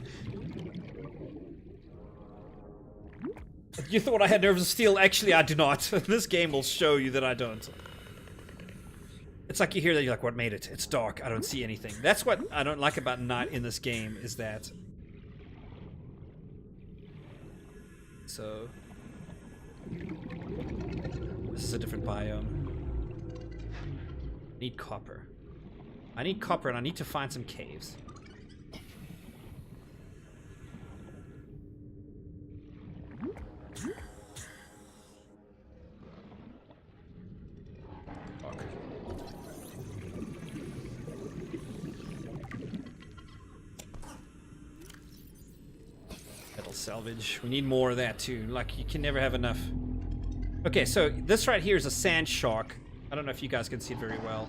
You thought I had nerves of steel. Actually, I do not. This game will show you that I don't. It's like you hear that, you're like, what made it? It's dark. I don't see anything. That's what I don't like about night in this game, is that... So... This is a different biome. I need copper. I need copper, and I need to find some caves. Metal salvage. We need more of that too. Like, you can never have enough. Okay, so this right here is a sand shark. I don't know if you guys can see it very well.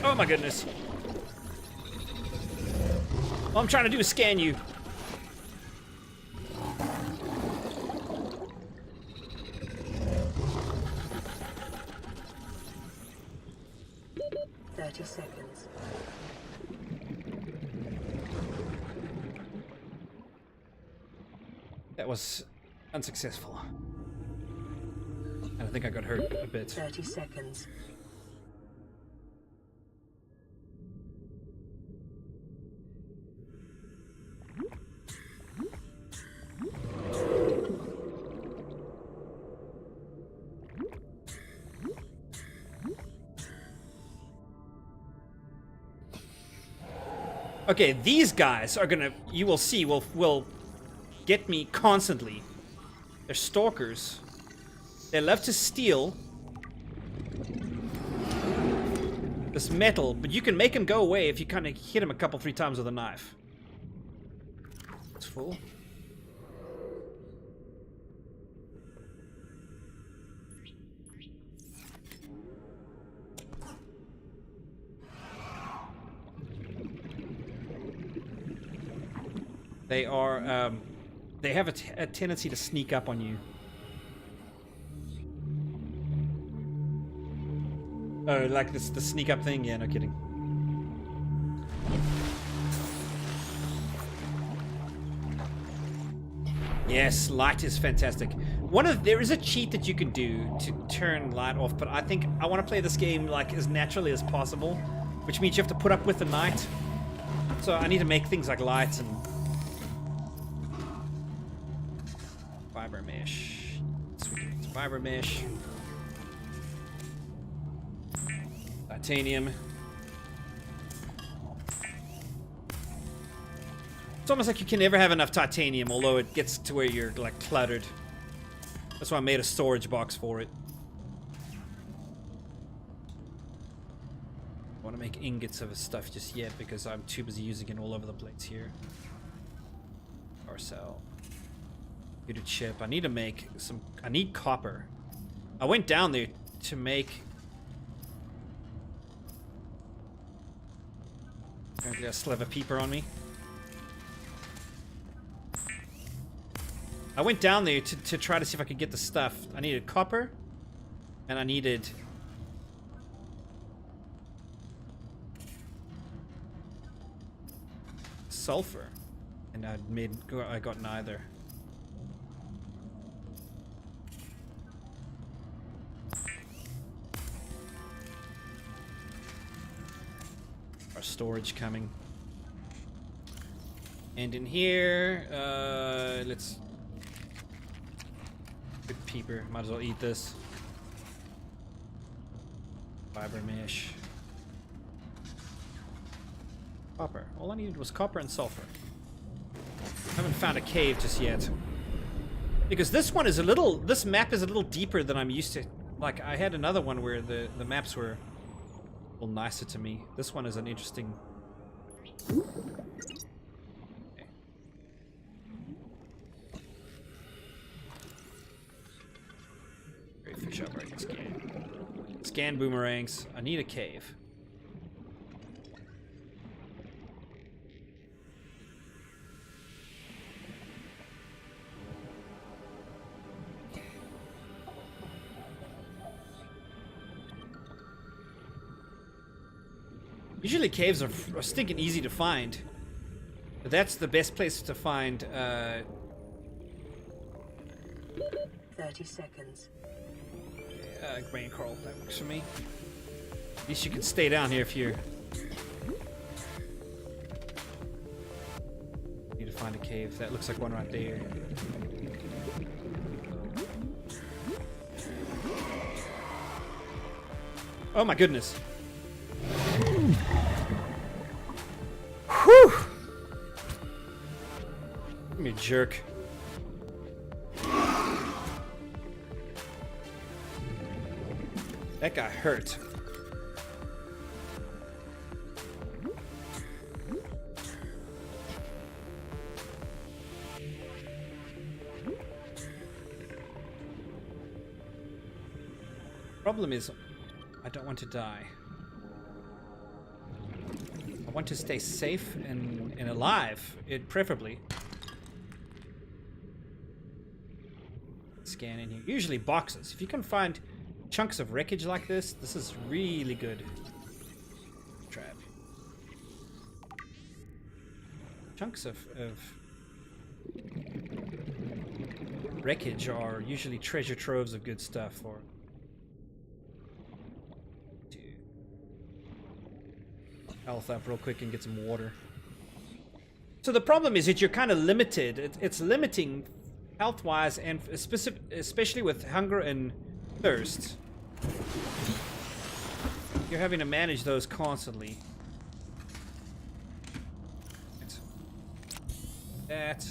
Oh my goodness. All I'm trying to do is scan you. Seconds. That was unsuccessful. And I think I got hurt a bit. 30 seconds. Okay, these guys are gonna, you will see, will get me constantly. They're stalkers. They love to steal this metal, but you can make them go away if you kind of hit them a couple, 3 times with a knife. It's full. They are, they have a tendency to sneak up on you. Oh, like this, the sneak up thing? Yeah, no kidding. Yes, light is fantastic. There is a cheat that you can do to turn light off, but I think I want to play this game like as naturally as possible, which means you have to put up with the night. So I need to make things like lights and fiber mesh. Sweet. Fiber mesh. Titanium. It's almost like you can never have enough titanium, although it gets to where you're like cluttered. That's why I made a storage box for it. I want to make ingots of his stuff just yet because I'm too busy using it all over the place here. Or cell. Computer chip. I need to make some. I need copper. I went down there to make. Apparently, a sliver peeper on me. I went down there to try to see if I could get the stuff. I needed copper, and I needed sulfur, and I got neither. Our storage coming, and in here, let's. Good peeper. Might as well eat this. Fiber mesh. Copper. All I needed was copper and sulfur. Haven't found a cave just yet. Because this one is a little... This map is a little deeper than I'm used to. Like, I had another one where the maps were a little nicer to me. This one is an interesting... Fish up right, scan boomerangs. I need a cave. Usually caves are stinking easy to find, but that's the best place to find 30 seconds. Grain coral, that works for me. At least you can stay down here if you're... Need to find a cave. That looks like one right there. Oh my goodness. Whew! Give me a jerk. That guy hurt. Problem is, I don't want to die. I want to stay safe and alive, preferably. Scan in here. Usually boxes. If you can find chunks of wreckage like this is really good. Trap. Chunks of wreckage are usually treasure troves of good stuff. Or health up real quick and get some water. So the problem is that you're kind of limited. It's limiting health-wise, and especially with hunger and thirst. You're having to manage those constantly. That.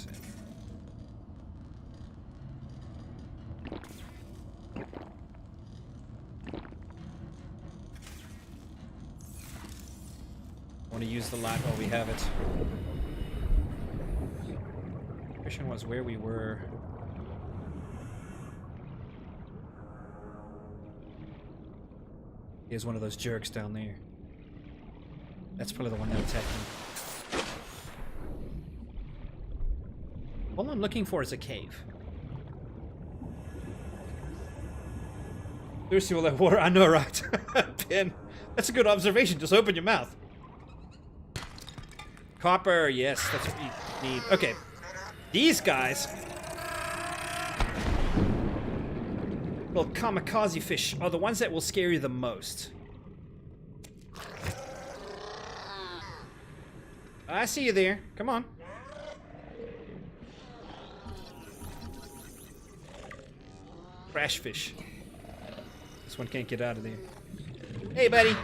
Want to use the light while we have it. The question was where we were. Here's one of those jerks down there. That's probably the one that attacked me. All I'm looking for is a cave. Thirsty all that water? I know, right? Ben, that's a good observation. Just open your mouth. Copper, yes, that's what we need. Okay, these guys, little kamikaze fish, are the ones that will scare you the most. I see you there. Come on. Crash fish. This one can't get out of there. Hey, buddy.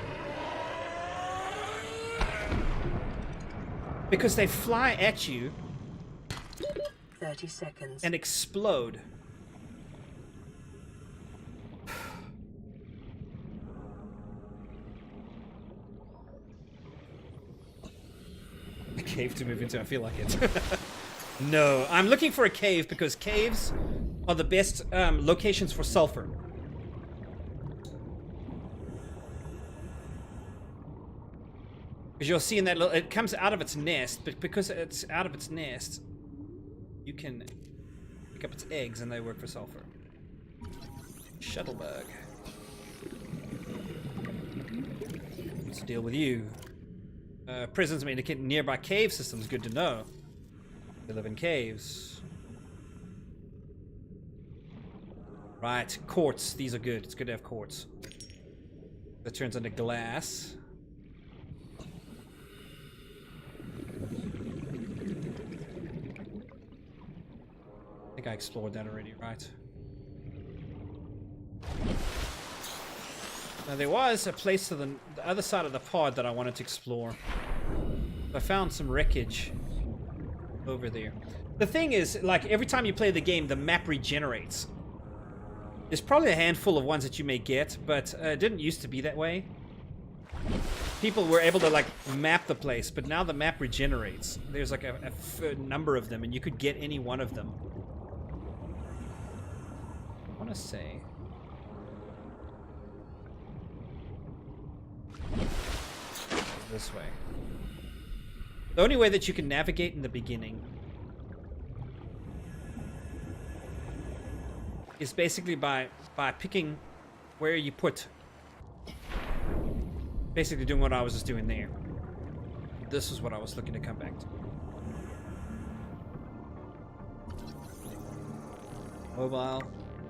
Because they fly at you 30 seconds. and explode. A cave to move into, I feel like it. No, I'm looking for a cave because caves are the best locations for sulfur. Because you'll see in that little, it comes out of its nest, but because it's out of its nest, you can pick up its eggs and they work for sulfur. Shuttlebug. Let's deal with you. Prisons may indicate nearby cave systems. Good to know. They live in caves. Right, quartz. These are good. It's good to have quartz. That turns into glass. I think I explored that already, right? Now there was a place to the other side of the pod that I wanted to explore. I found some wreckage over there. The thing is, like, every time you play the game, the map regenerates. There's probably a handful of ones that you may get, but it didn't used to be that way. People were able to, like, map the place, but now the map regenerates. There's, like, a number of them, and you could get any one of them. I want to say... this way. The only way that you can navigate in the beginning is basically by picking where you put. Basically doing what I was just doing there. This is what I was looking to come back to. Mobile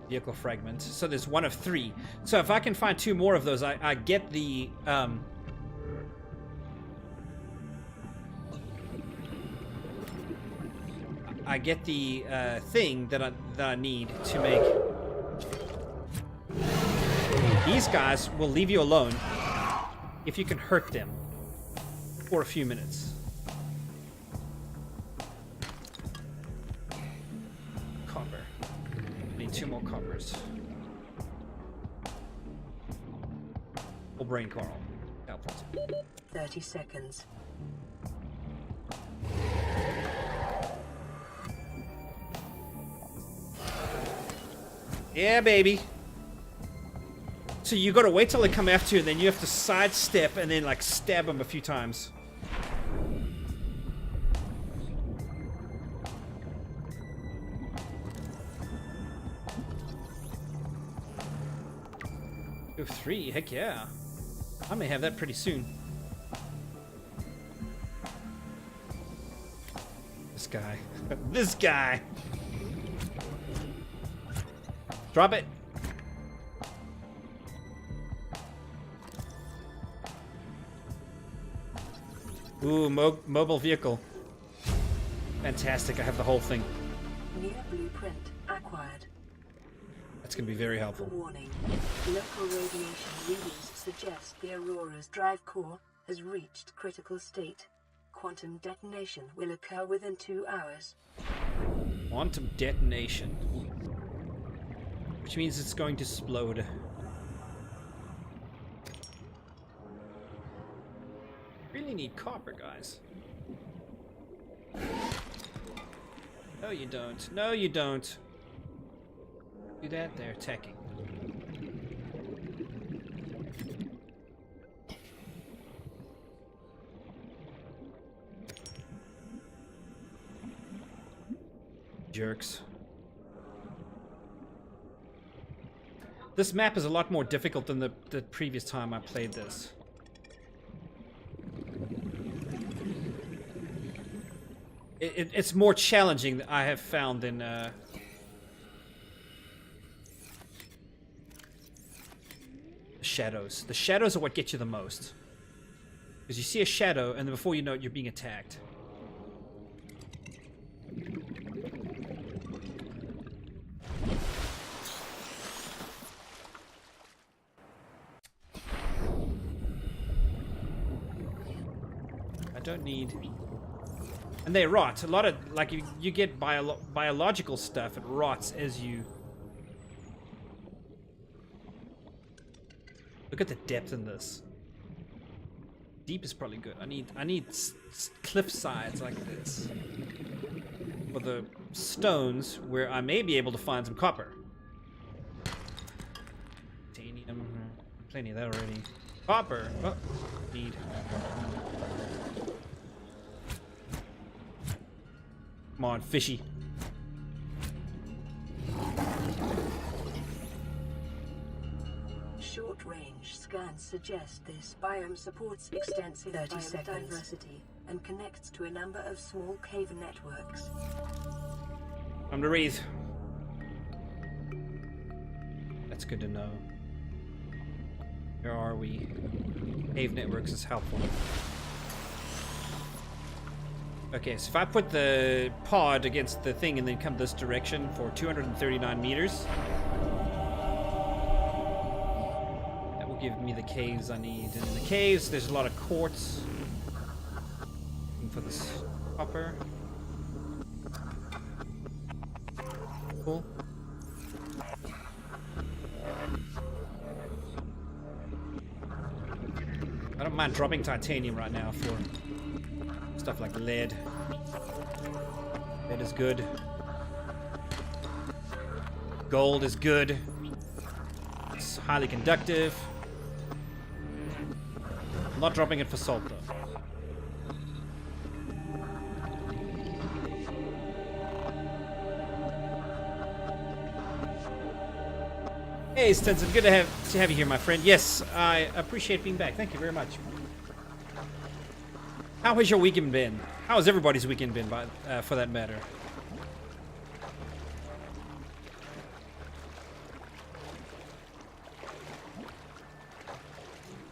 vehicle fragment. So there's one of 3. So if I can find 2 more of those, I get the I get the thing that I need to make. These guys will leave you alone if you can hurt them for a few minutes. Copper. Need 2 more coppers. Full brain coral. 30 seconds. Yeah, baby. So you gotta wait till they come after you, and then you have to sidestep and then, like, stab them a few times. Oh, 3, heck yeah. I may have that pretty soon. This guy. This guy! Drop it! Ooh, mobile vehicle. Fantastic, I have the whole thing. New blueprint acquired. That's gonna be very helpful. Warning. Local radiation readings suggest the Aurora's drive core has reached critical state. Quantum detonation will occur within 2 hours. Quantum detonation. Which means it's going to explode. Really need copper, guys. No, you don't. No, you don't. Do that. They're attacking. Jerks. This map is a lot more difficult than the previous time I played this. It's more challenging than I have found in shadows. The shadows are what get you the most. Because you see a shadow, and then before you know it, you're being attacked. don't need. And they rot. A lot of, like, you get biological stuff. It rots as you... Look at the depth in this. Deep is probably good. I need cliff sides like this. For the stones where I may be able to find some copper. Titanium. Plenty of that already. Copper. Oh, need. Come on, fishy. Short-range scans suggest this biome supports extensive biodiversity and connects to a number of small cave networks. I'm to breathe. That's good to know. Where are we? Cave networks is helpful. Okay, so if I put the pod against the thing and then come this direction for 239 meters, that will give me the caves I need. And in the caves, there's a lot of quartz. Looking for this copper. Cool. I don't mind dropping titanium right now for stuff like lead. Lead is good. Gold is good. It's highly conductive. I'm not dropping it for salt though. Hey Stenson, good to have you here, my friend. Yes, I appreciate being back. Thank you very much. How has your weekend been? How has everybody's weekend been, for that matter?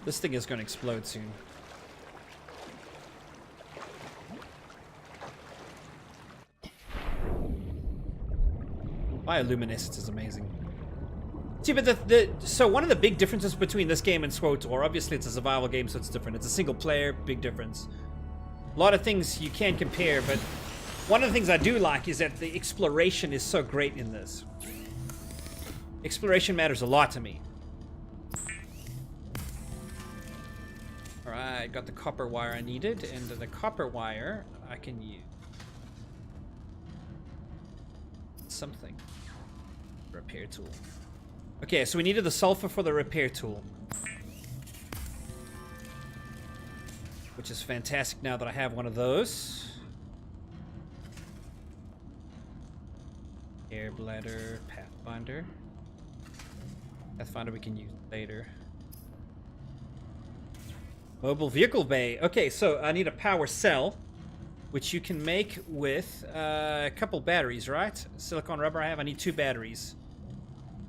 This thing is going to explode soon. Bioluminescence is amazing. See, but so one of the big differences between this game and SWTOR, obviously it's a survival game, so it's different. It's a single player, big difference. A lot of things you can't compare, but one of the things I do like is that the exploration is so great in this. Exploration matters a lot to me. Alright, got the copper wire I needed, and the copper wire I can use. Something. Repair tool. Okay, so we needed the sulfur for the repair tool. Which is fantastic now that I have one of those. Air bladder, Pathfinder. Pathfinder we can use later. Mobile vehicle bay. Okay, so I need a power cell, which you can make with a couple batteries, right? Silicon rubber I have. I need 2 batteries.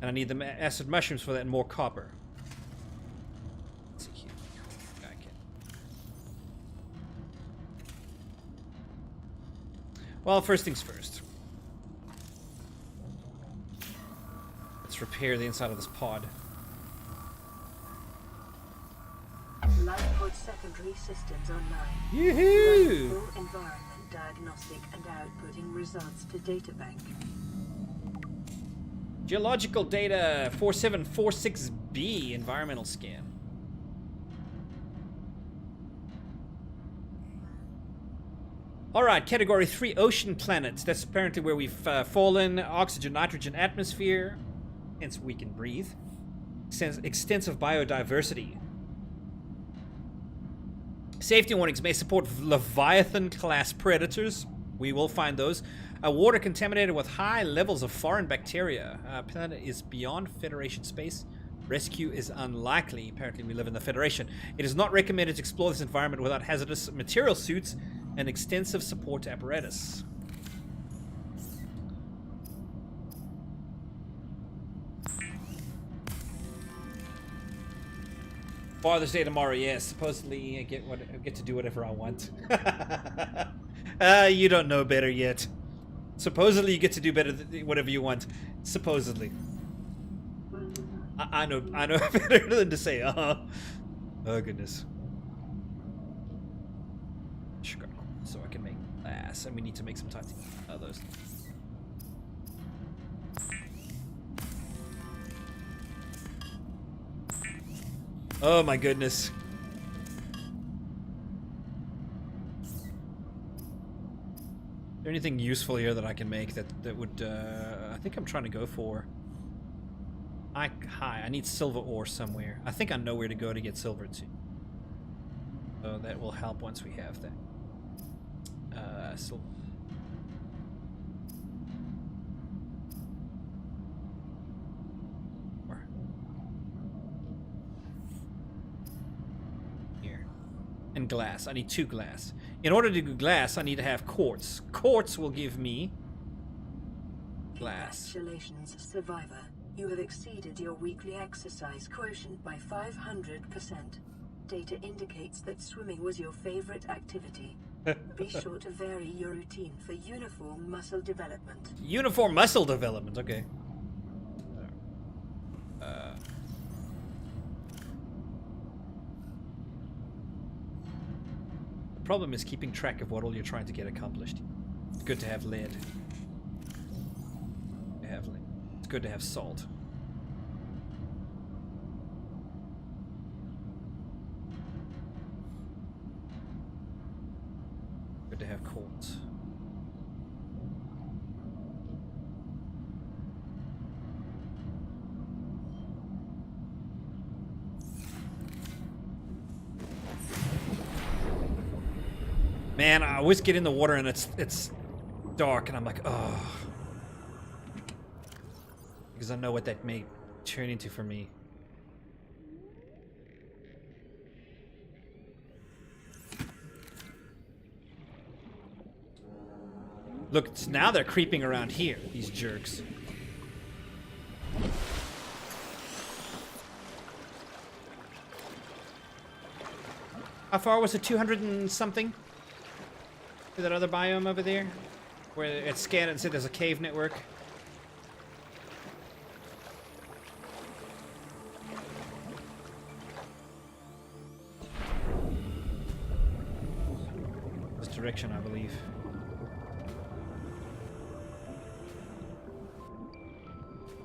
And I need the acid mushrooms for that and more copper. Let's see here. Okay. Well, first things first. Let's repair the inside of this pod. Lifepod secondary systems online. Yoo-hoo! Full environment diagnostic and outputting results to databank. Geological data 4746B environmental scan. Alright, category 3 ocean planets. That's apparently where we've fallen. Oxygen, nitrogen, atmosphere. Hence we can breathe. Extensive biodiversity. Safety warnings may support Leviathan class predators. We will find those. Water contaminated with high levels of foreign bacteria. Planet is beyond Federation space. Rescue is unlikely. Apparently we live in the Federation. It is not recommended to explore this environment without hazardous material suits and extensive support apparatus. Father's Day tomorrow, yes. Supposedly I get to do whatever I want. You don't know better yet. Supposedly you get to do whatever you want. Supposedly. I know better than to say, oh goodness. glass, and we need to make some those. Oh my goodness. Is there anything useful here that I can make that would, I think I'm trying to go for... I need silver ore somewhere. I think I know where to go to get silver too. So that will help once we have that. Silver. Here. And glass. I need 2 glass. In order to do glass, I need to have quartz. Quartz will give me glass. Congratulations, survivor. You have exceeded your weekly exercise quotient by 500%. Data indicates that swimming was your favorite activity. Be sure to vary your routine for uniform muscle development. Uniform muscle development, okay. The problem is keeping track of what all you're trying to get accomplished. It's good to have lead. It's good to have salt. Good to have quartz. Man, I always get in the water and it's dark and I'm like, oh. Because I know what that may turn into for me. Look, now they're creeping around here, these jerks. How far was it? 200 and something? To that other biome over there? Where it scanned and said there's a cave network. This direction, I believe.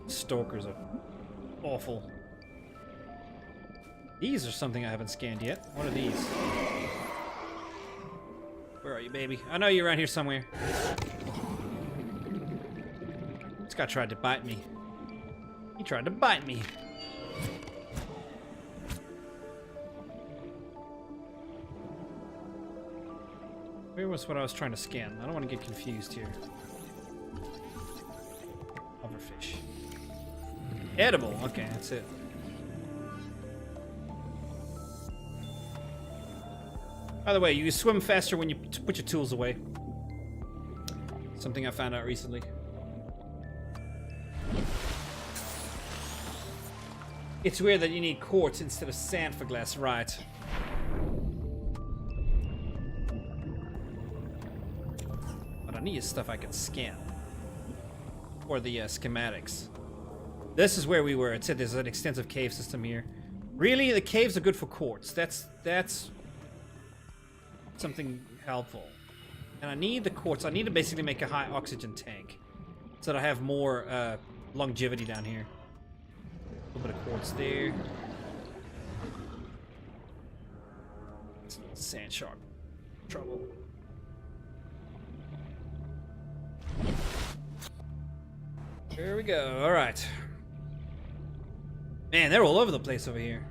Stalkers are awful. These are something I haven't scanned yet. What are these? Where are you, baby? I know you're around here somewhere. This guy tried to bite me. He tried to bite me. Where was what I was trying to scan? I don't want to get confused here. Hoverfish. Edible. Okay, that's it. By the way, you swim faster when you put your tools away. Something I found out recently. It's weird that you need quartz instead of sand for glass, right? What I need is stuff I can scan. Or the schematics. This is where we were. It said there's an extensive cave system here. Really? The caves are good for quartz. That's something helpful. And I need the quartz. I need to basically make a high oxygen tank so that I have more longevity down here. A little bit of quartz there. Sand shark. Trouble. There we go. All right. Man, they're all over the place over here.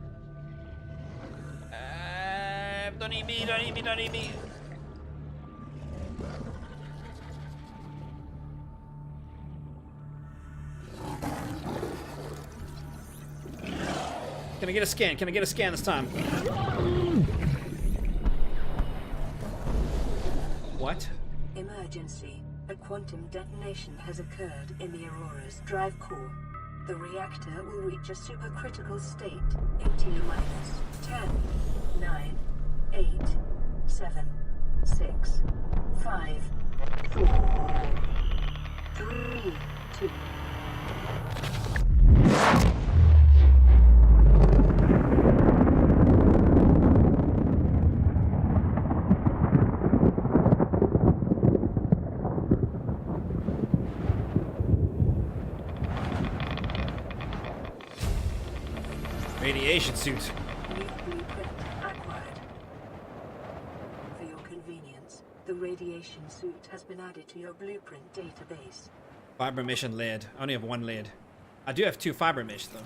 Don't eat me, don't eat me, don't eat me. Can I get a scan? Can I get a scan this time? What? Emergency. A quantum detonation has occurred in the Aurora's drive core. The reactor will reach a supercritical state in T-minus 10, 9, 8, 7, 6, 5, 4, 3, 2. suit. New blueprint acquired. For your convenience, the radiation suit has been added to your blueprint database. Fiber mesh and lead. I only have 1 lead. I do have 2 fiber mesh though.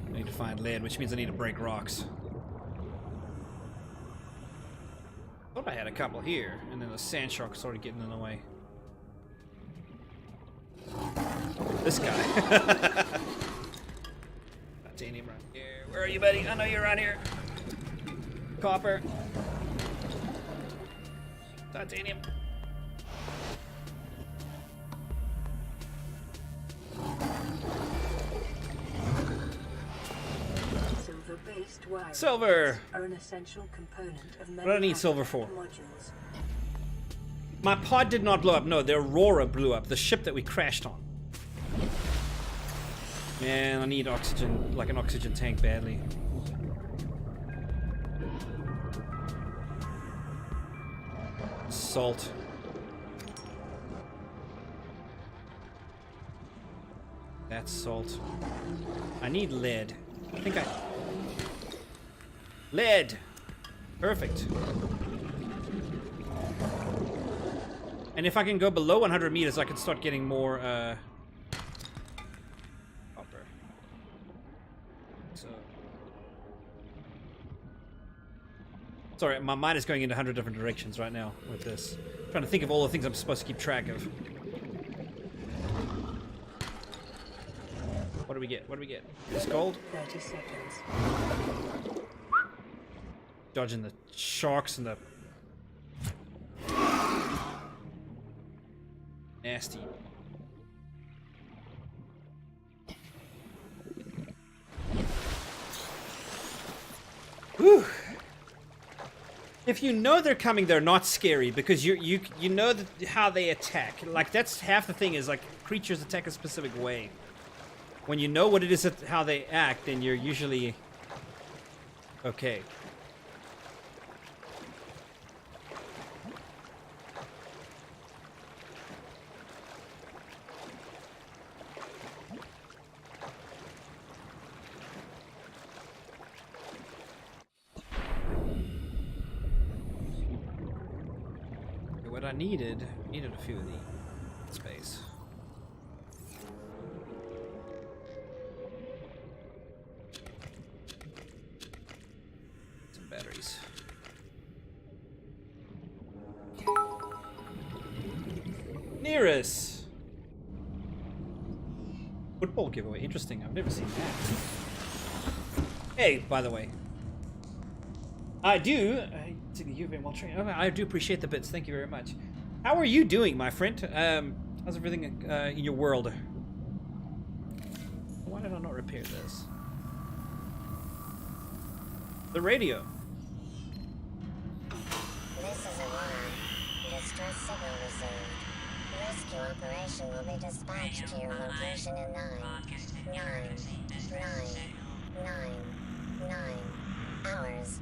I need to find lead, which means I need to break rocks. Thought I had a couple here, and then the sand shark started getting in the way. This guy. Titanium right here. Where are you, buddy? I know you're around here. Copper. Titanium. Silver-based wire Silver! are an essential component of What do I need silver for? modules. My pod did not blow up. No, the Aurora blew up. The ship that we crashed on. Man, I need oxygen, like an oxygen tank badly. Salt. That's salt. I need lead. I think I... Lead! Perfect. And if I can go below 100 meters, I can start getting more, copper. So... Sorry, my mind is going into 100 different directions right now with this. I'm trying to think of all the things I'm supposed to keep track of. What do we get? What do we get? It's gold? 30 seconds. Dodging the sharks and the... Nasty. Whew. If you know they're coming, they're not scary because you know how they attack. Like that's half the thing is like creatures attack a specific way. When you know what it is how they act, then you're usually okay. What I needed a few of the space. Some batteries. Nearest football giveaway. Interesting. I've never seen that. Hey, by the way, I do appreciate the bits. Thank you very much. How are you doing, my friend? How's everything in your world? Why did I not repair this? The radio. This is Aurora. Distress signal received. Rescue operation will be dispatched to your location in 9 hours.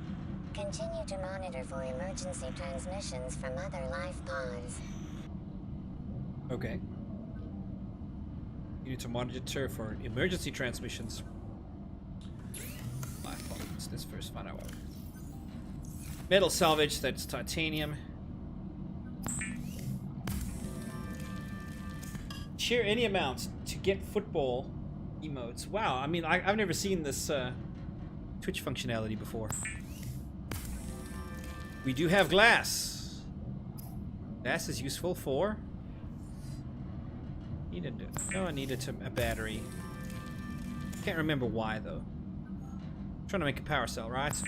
Continue to monitor for emergency transmissions from other life pods. Okay. You need to monitor for emergency transmissions. Life pods. Let's first find out what. Metal salvage, that's titanium. Share any amount to get football emotes. Wow, I mean, I've never seen this Twitch functionality before. We do have glass. Glass is useful for... I needed a battery. Can't remember why, though. I'm trying to make a power cell, right? So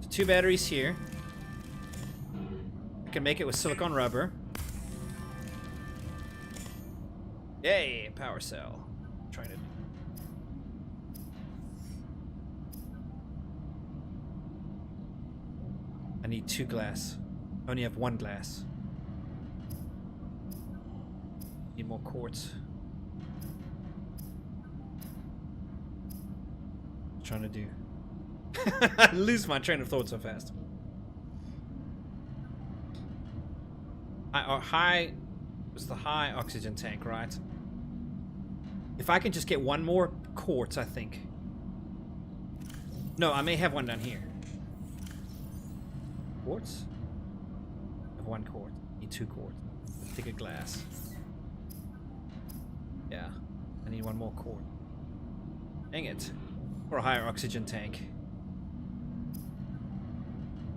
2 batteries here. I can make it with silicone rubber. Yay, power cell. Tried it. I need 2 glass. I only have 1 glass. Need more quartz. What I'm trying to do. I lose my train of thought so fast. High was the high oxygen tank, right? If I can just get 1 more quartz, I think. No, I may have one down here. Quartz? I have 1 quartz. Need 2 quartz. Take a glass. Yeah. I need 1 more quartz. Dang it. For a higher oxygen tank.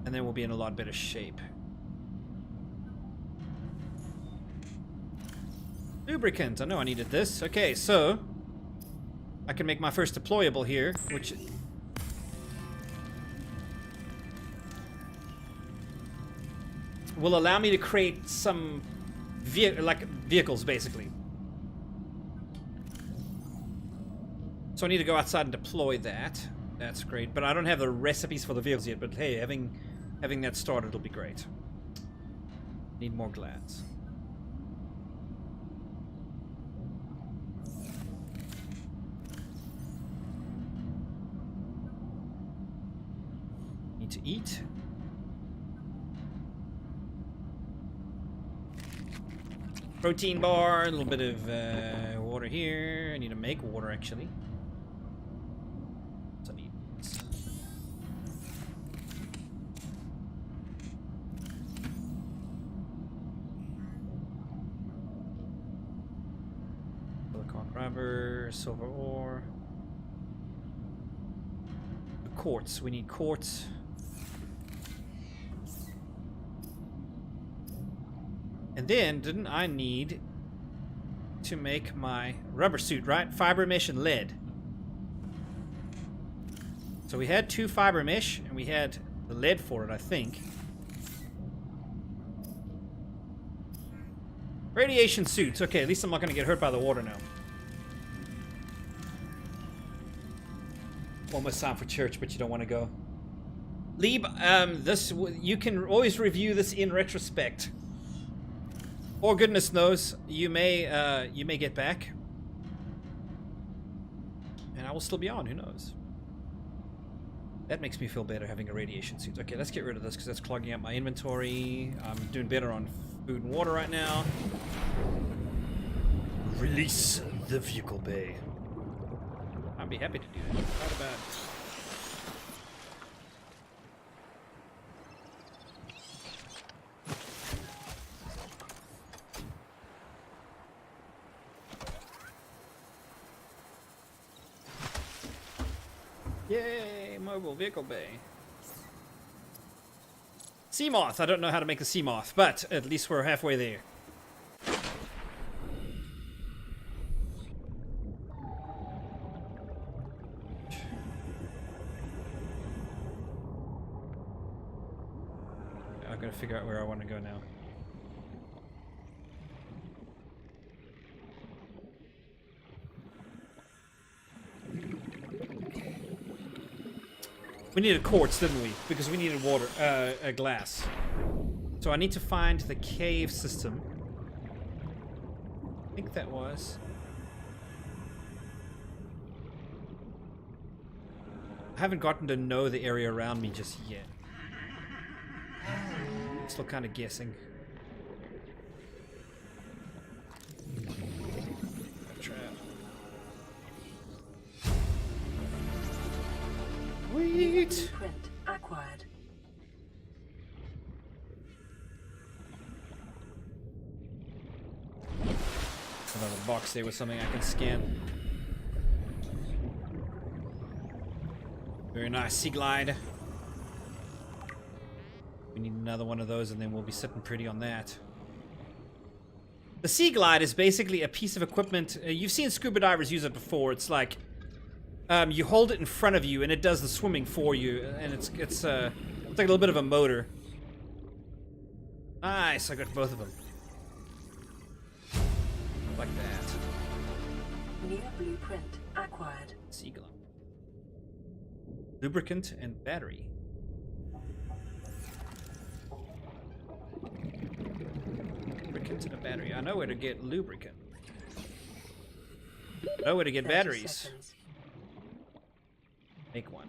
And then we'll be in a lot better shape. Lubricant. I know I needed this. Okay, so I can make my first deployable here, which will allow me to create some vehicles, basically. So I need to go outside and deploy that. That's great, but I don't have the recipes for the vehicles yet. But hey, having that started will be great. Need more glass. Need to eat. Protein bar, a little bit of water here. I need to make water, actually. So I need this. Silicon rubber, silver ore. Quartz, we need quartz. And then, didn't I need to make my rubber suit, right? Fiber mesh and lead. So we had 2 fiber mesh, and we had the lead for it, I think. Radiation suits. Okay, at least I'm not going to get hurt by the water now. Almost time for church, but you don't want to go. Lieb, you can always review this in retrospect. Or goodness knows, you may get back, and I will still be on. Who knows? That makes me feel better having a radiation suit. Okay, let's get rid of this because that's clogging up my inventory. I'm doing better on food and water right now. Release the vehicle bay. I'd be happy to do that. Not bad. Yay, mobile vehicle bay. Sea moth. I don't know how to make a sea moth, but at least we're halfway there. I've got to figure out where I want to go now. We needed quartz, didn't we? Because we needed water, a glass. So I need to find the cave system. I think that was... I haven't gotten to know the area around me just yet. Still kind of guessing. Sweet. Blueprint acquired. Another box there with something I can scan. Very nice. Sea glide. We need another one of those and then we'll be sitting pretty on that. The sea glide is basically a piece of equipment. You've seen scuba divers use it before. It's like you hold it in front of you and it does the swimming for you, and it's like a little bit of a motor. Nice, I got both of them. Like that. New blueprint acquired. Sea glide. Lubricant and battery. Lubricant and a battery. I know where to get lubricant. I know where to get batteries. Seconds. Make one.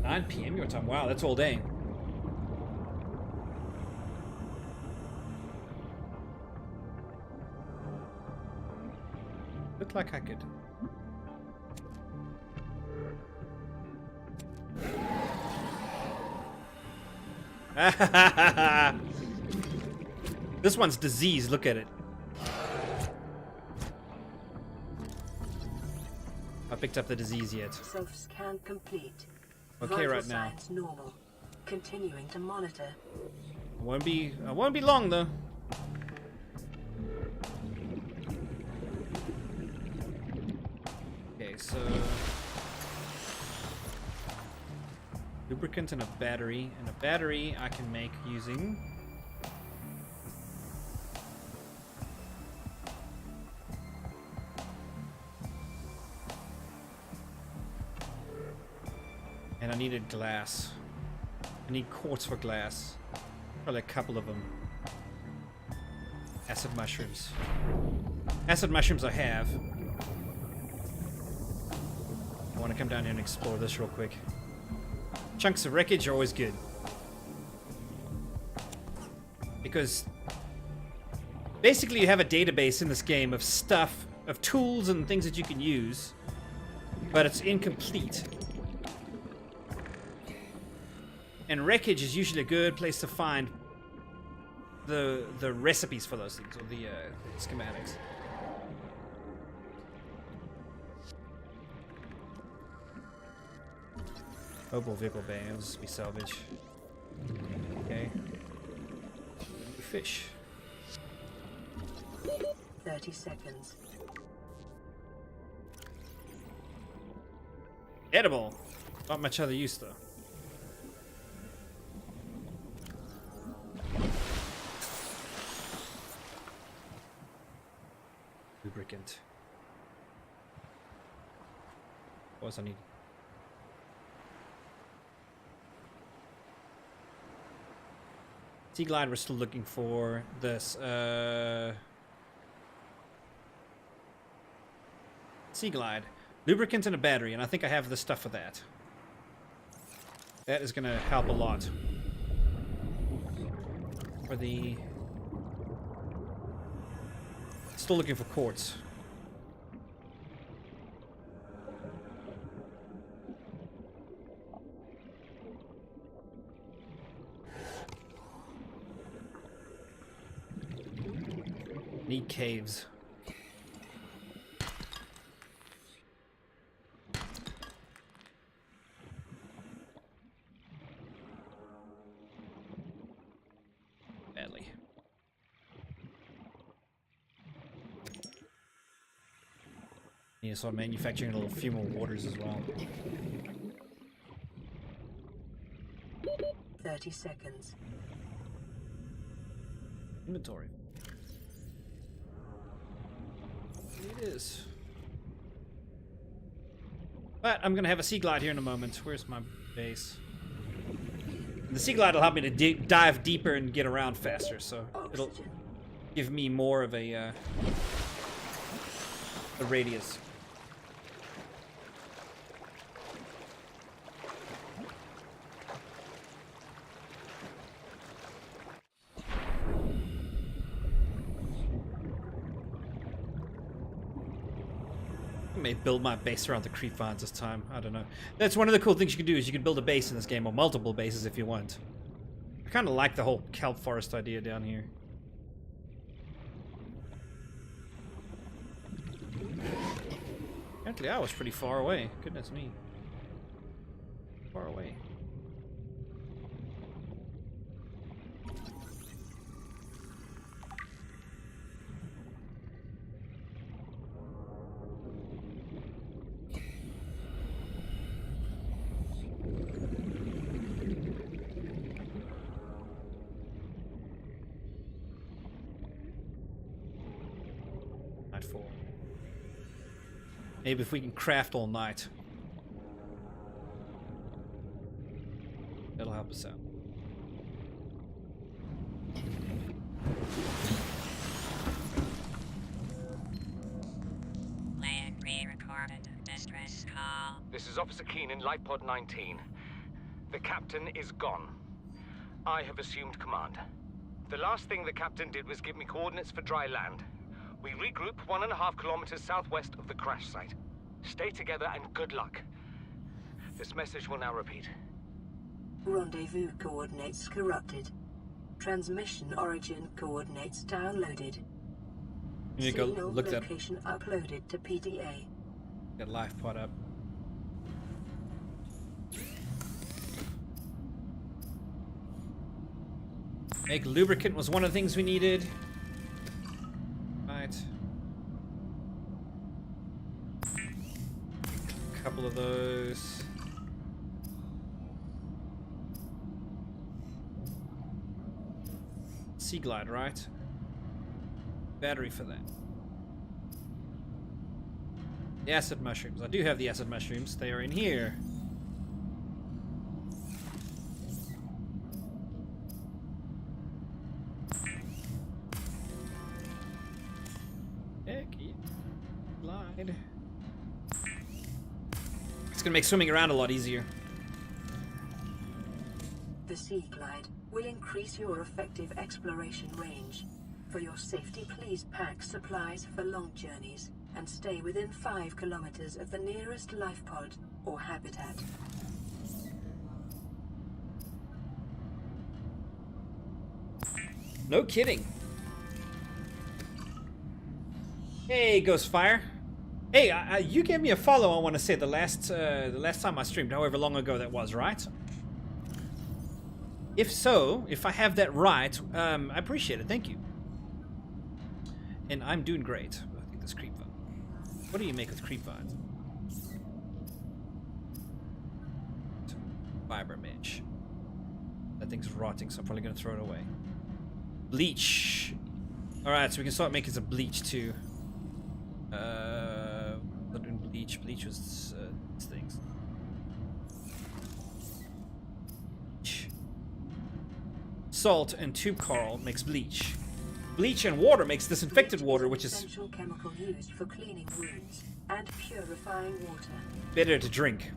(9 p.m. your time. Wow, that's all day. looked like I could. This one's diseased. Look at it. I picked up the disease yet. Self-scan complete. Okay, Vital right now. signs normal. Continuing to monitor. I won't be long though. Okay, so lubricant and a battery I can make using and I needed glass. I need quartz for glass. Probably a couple of them. Acid mushrooms. Acid mushrooms I have. I want to come down here and explore this real quick. Chunks of wreckage are always good. Because basically you have a database in this game of stuff, of tools and things that you can use, but it's incomplete. And wreckage is usually a good place to find the recipes for those things, or the schematics. Mobile vehicle bands we salvage. Okay. Fish. 30 seconds. Edible. Not much other use though. Lubricant. What else I need? Sea Glide we're still looking for. This Sea Glide. Lubricant and a battery, and I think I have the stuff for that. That is gonna help a lot. For the... Still looking for quartz. Need caves. Badly. Yeah, so I'm manufacturing a little few more waters as well. 30 seconds. Inventory. It is. But I'm gonna have a Sea Glide here in a moment. Where's my base? And the Sea Glide will help me to dive deeper and get around faster, so it'll give me more of a radius. I may build my base around the creep vines this time. I don't know. That's one of the cool things you can do, is you can build a base in this game, or multiple bases if you want. I kind of like the whole kelp forest idea down here. Apparently I was pretty far away. Goodness me. Far away. Nightfall. Maybe if we can craft all night, that'll help us out. Land re-recorded distress call. This is Officer Keenan, Light Pod 19. The captain is gone. I have assumed command. The last thing the captain did was give me coordinates for dry land. We regroup 1.5 kilometers southwest of the crash site. Stay together and good luck. This message will now repeat. Rendezvous coordinates corrupted. Transmission origin coordinates downloaded. You need to go Signal look that location uploaded to PDA. live pod up. Make lubricant was one of the things we needed. Right. A couple of those. Sea Glide, right? Battery for that. The acid mushrooms. I do have the acid mushrooms. They are in here. Heck yeah. Glide. It's gonna make swimming around a lot easier. The Sea Glide will increase your effective exploration range. For your safety, please pack supplies for long journeys and stay within 5 kilometers of the nearest life pod or habitat. No kidding. Hey, Ghostfire. Hey, you gave me a follow. I want to say the last time I streamed, however long ago that was, right? If so, if I have that right, I appreciate it. Thank you. And I'm doing great. Look at this creep vine. What do you make with creep vines? Fiber mesh. That thing's rotting, so I'm probably gonna throw it away. Bleach. All right, so we can start making some bleach too. Not doing bleach. Bleach was these things. Salt and tube coral makes bleach. Bleach and water makes disinfected water, which is essential chemical used for cleaning wounds and purifying water. better to drink.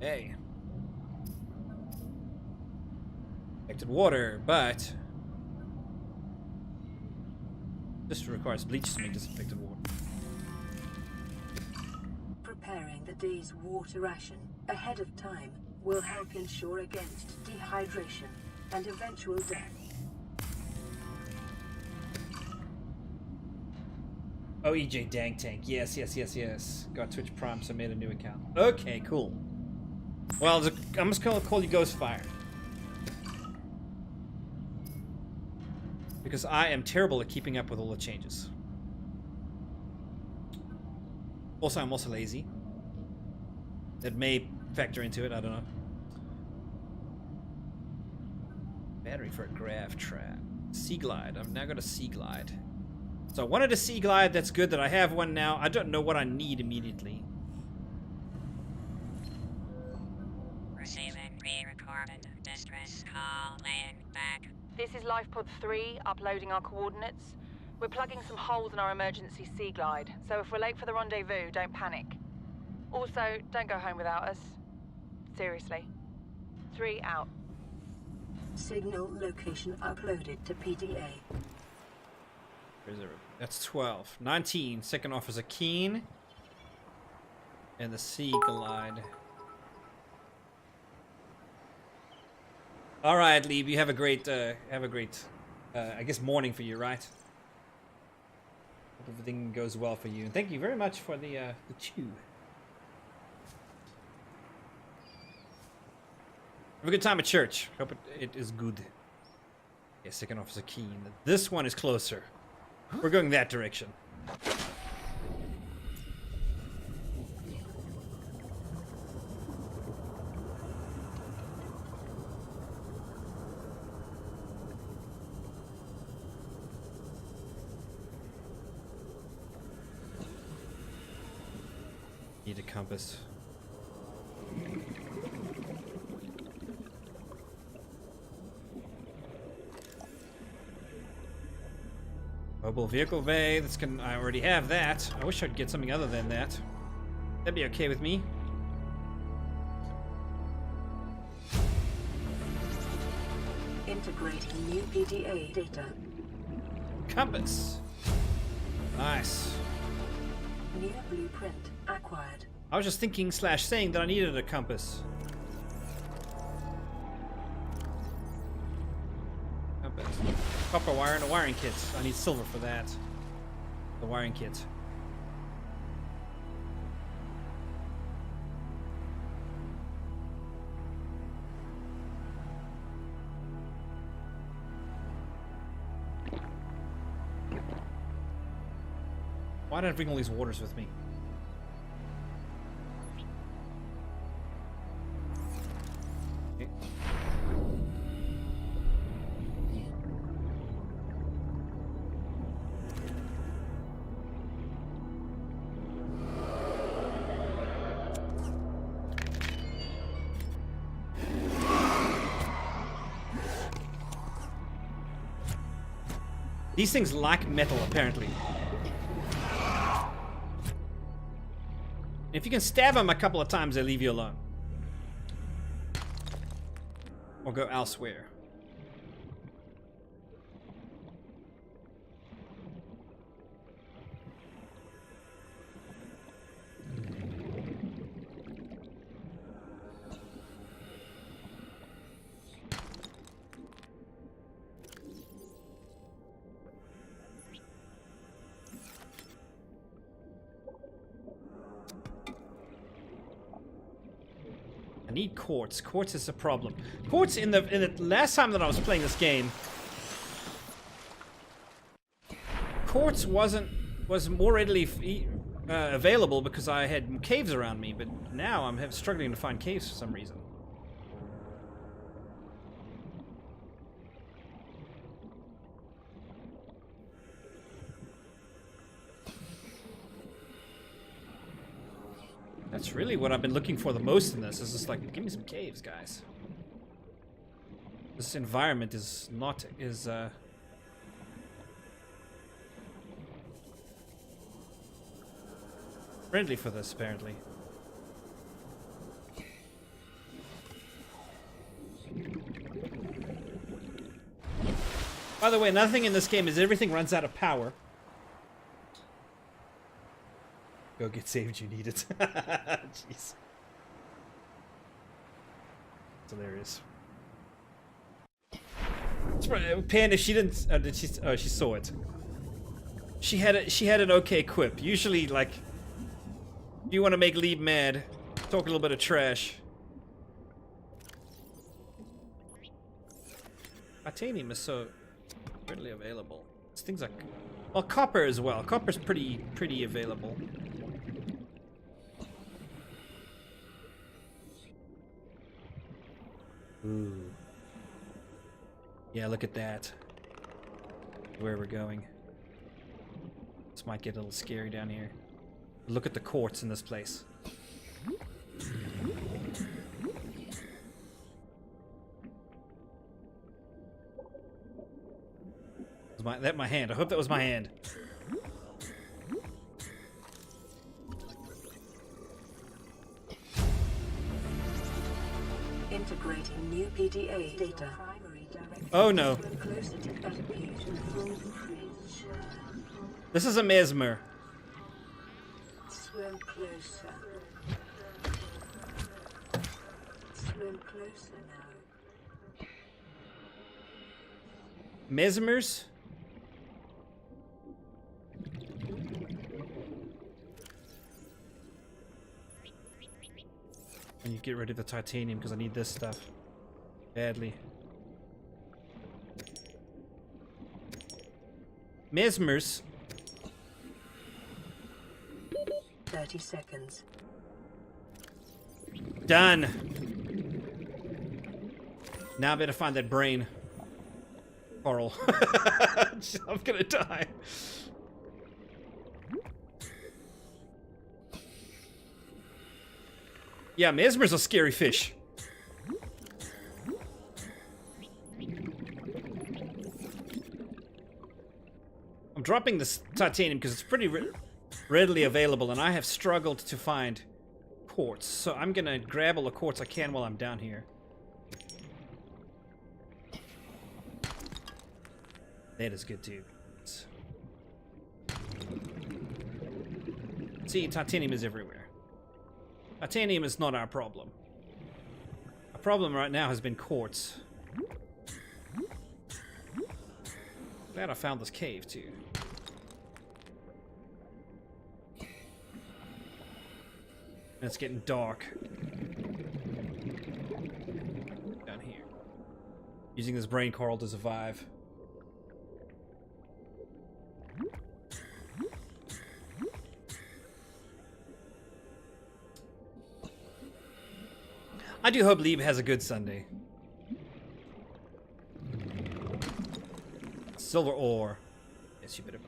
Hey. Disinfected water, but this requires bleach to make disinfected water. Preparing the day's water ration ahead of time will help ensure against dehydration and eventual death. Oh, EJ Dank Tank. Yes. Got Twitch Prime, so I made a new account. Okay, cool. Well, I'm just gonna call you Ghostfire. Because I am terrible at keeping up with all the changes. Also, I'm also lazy. That may factor into it, I don't know. Battery for a grav trap. Sea Glide. I've now got a Sea Glide. So I wanted a Sea Glide. That's good that I have one now. I don't know what I need immediately. Receiving pre-recorded distress call, laying back. This is LifePod 3, uploading our coordinates. We're plugging some holes in our emergency Sea Glide, so if we're late for the rendezvous, don't panic. Also, don't go home without us. Seriously. 3 out. Signal location uploaded to PDA. That's 12. 19. Second officer Keen. And the Sea Glide. All right, Lieb. You have a great, I guess, morning for you, right? Hope everything goes well for you. And thank you very much for the chew. Have a good time at church. Hope it is good. Yeah, second officer Keen. This one is closer. We're going that direction. Need a compass. Mobile vehicle bay. I already have that. I wish I'd get something other than that. That'd be okay with me. Integrating new PDA data. Compass. Nice. New blueprint acquired. I was just thinking / saying that I needed a compass. Compass. Copper wire and a wiring kit. I need silver for that. The wiring kit. Why did I bring all these waters with me? Okay. These things like metal, apparently. If you can stab them a couple of times, they leave you alone. Or go elsewhere. I need quartz. Quartz is a problem. Quartz in the last time that I was playing this game, quartz was more readily available because I had caves around me, but now I'm struggling to find caves for some reason. That's really what I've been looking for the most in this. Is just like, give me some caves, guys. This environment is not friendly for this, apparently. By the way, another thing in this game is everything runs out of power. Go get saved, you need it. Jeez. It's hilarious. Pan, if she didn't, did she? Oh, she saw it. She had an okay quip. Usually, like, if you want to make Lieb mad, talk a little bit of trash. Titanium is so readily available. It's things like, well, copper as well. Copper's pretty available. Ooh. Yeah, look at that. Where we're going. This might get a little scary down here. Look at the quartz in this place. Was that my hand? I hope that was my hand. Integrating new PDA data. Oh no. This is a mesmer. Swim closer. Swim closer now. Mesmers? I need to get rid of the titanium because I need this stuff badly. Mesmers. 30 seconds. Done. Now I better find that brain. Coral. I'm gonna die. Yeah, mesmer's a scary fish. I'm dropping this titanium because it's pretty readily available, and I have struggled to find quartz. So I'm gonna grab all the quartz I can while I'm down here. That is good too. See, titanium is everywhere. Titanium is not our problem. Our problem right now has been quartz. Glad I found this cave too. And it's getting dark. Down here. Using this brain coral to survive. I do hope Lieb has a good Sunday. Silver ore. Yes, you better.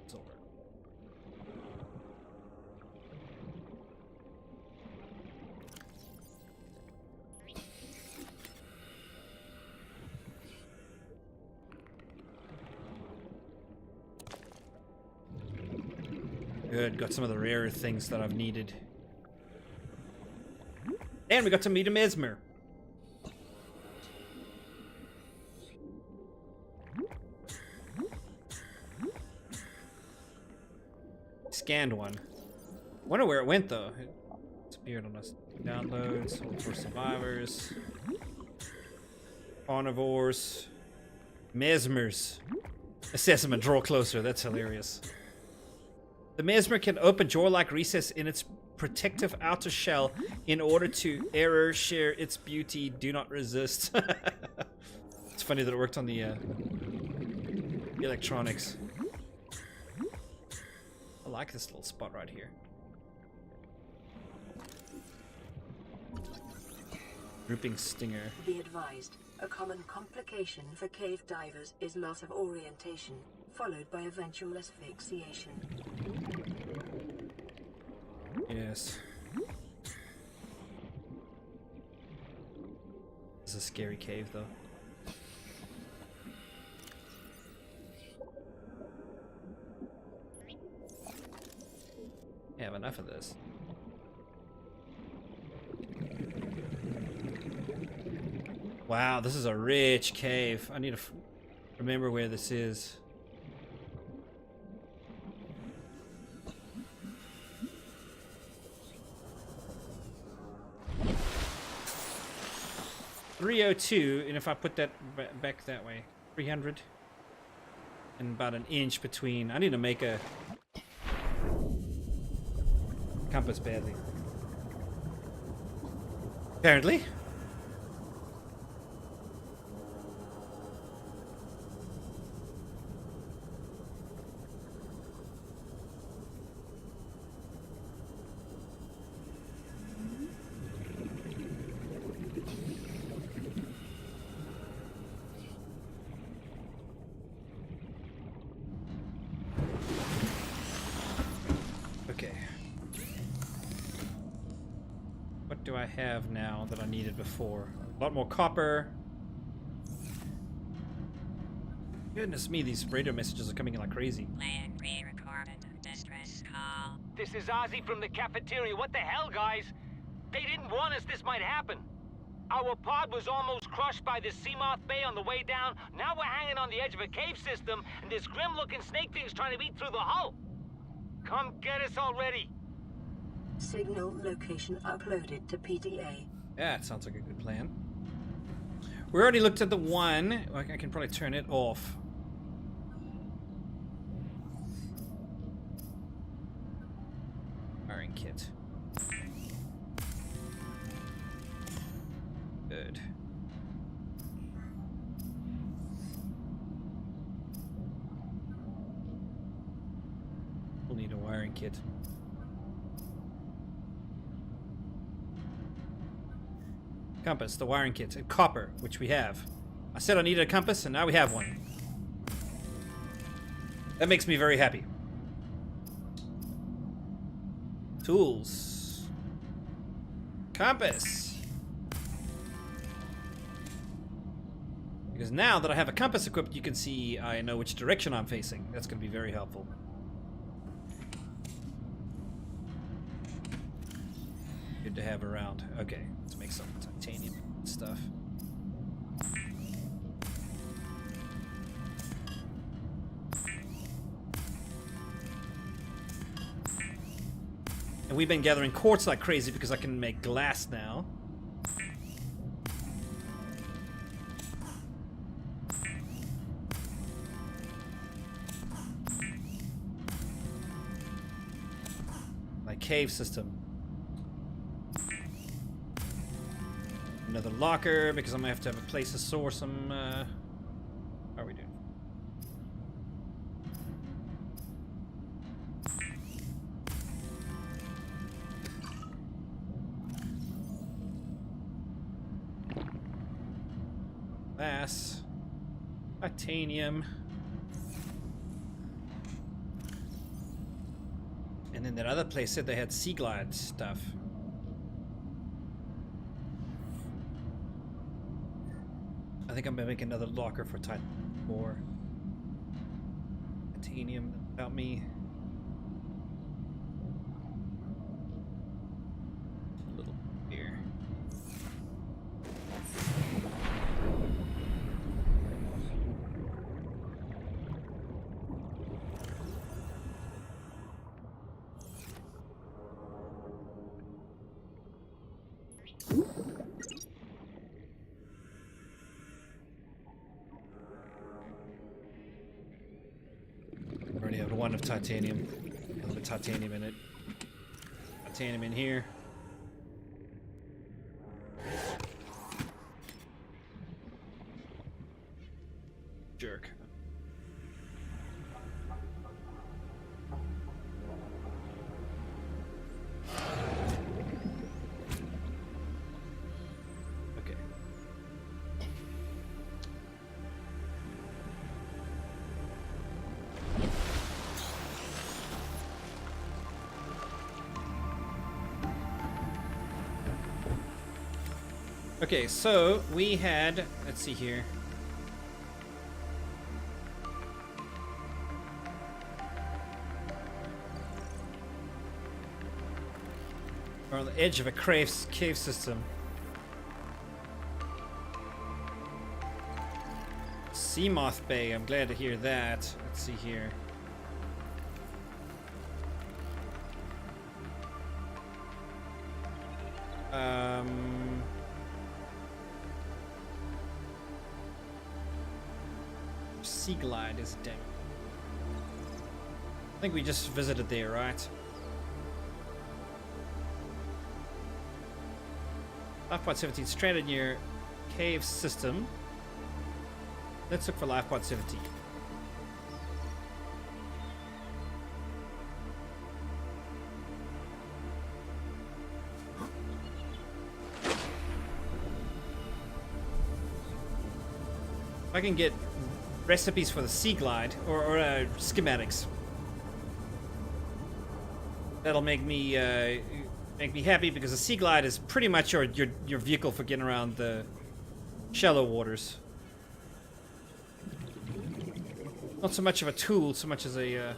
Silver. Good, got some of the rarer things that I've needed. And we got to meet a mesmer. Scanned one. Wonder where it went though. It disappeared on us. Downloads, hold for survivors. Carnivores. Mesmers. Assessment, draw closer. That's hilarious. The mesmer can open jaw-like recess in its protective outer shell in order to error share its beauty. Do not resist. It's funny that it worked on the electronics. I like this little spot right here. Drooping stinger. Be advised, a common complication for cave divers is loss of orientation, followed by eventual asphyxiation. Yes. This is a scary cave, though. I have enough of this. Wow, this is a rich cave. I need to remember where this is. .302, and if I put that back that way, 300, and about an inch between. I need to make a compass badly. Apparently. Do I have now that I needed before? A lot more copper. Goodness me, these radio messages are coming in like crazy. Plan re-recorded distress call. This is Ozzy from the cafeteria. What the hell, guys? They didn't warn us this might happen. Our pod was almost crushed by this Seamoth Bay on the way down. Now we're hanging on the edge of a cave system, and this grim-looking snake thing's trying to eat through the hull. Come get us already. Signal location uploaded to PDA. Yeah, it sounds like a good plan. We already looked at the one. I can probably turn it off. Firing kit. Good. We'll need a wiring kit. Compass, the wiring kit, and copper, which we have. I said I needed a compass, and now we have one. That makes me very happy. Tools. Compass. Because now that I have a compass equipped, you can see I know which direction I'm facing. That's going to be very helpful. Good to have around. Okay, let's make some titanium stuff. we've been gathering quartz like crazy because I can make glass now. My cave system. Another locker because I'm gonna have to have a place to store some. How are we doing? Glass, titanium, and then that other place said they had sea glide stuff. I think I'm gonna make another locker for titanium. About me. A little here. Already have one of titanium. A little bit of titanium in it. Titanium in here. Jerk. Okay. Okay, so we had, let's see here. We're on the edge of a cave system. Seamoth Bay, I'm glad to hear that. Let's see here. Sea Glide is down. I think we just visited there, right? Lifepod 17 stranded near cave system. Let's look for Lifepod 17. If I can get recipes for the Sea Glide or schematics, that'll make me happy because the Sea Glide is pretty much your vehicle for getting around the shallow waters. Not so much of a tool, so much as a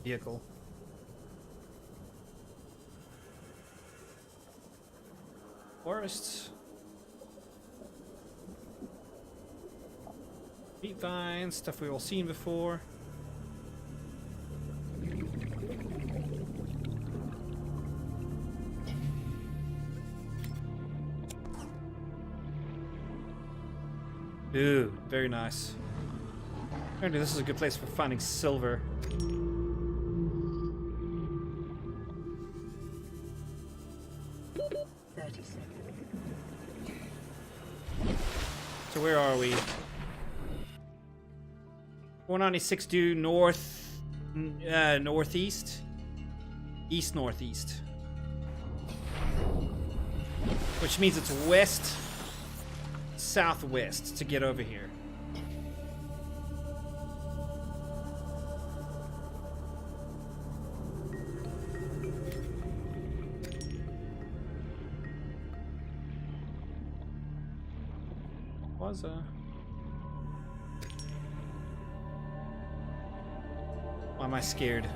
vehicle. Forests. Meat vines, stuff we've all seen before. Ooh, very nice. Apparently this is a good place for finding silver. 30 seconds. So where are we? 496 due north, northeast, east northeast, which means it's west southwest to get over here. Was why am I scared?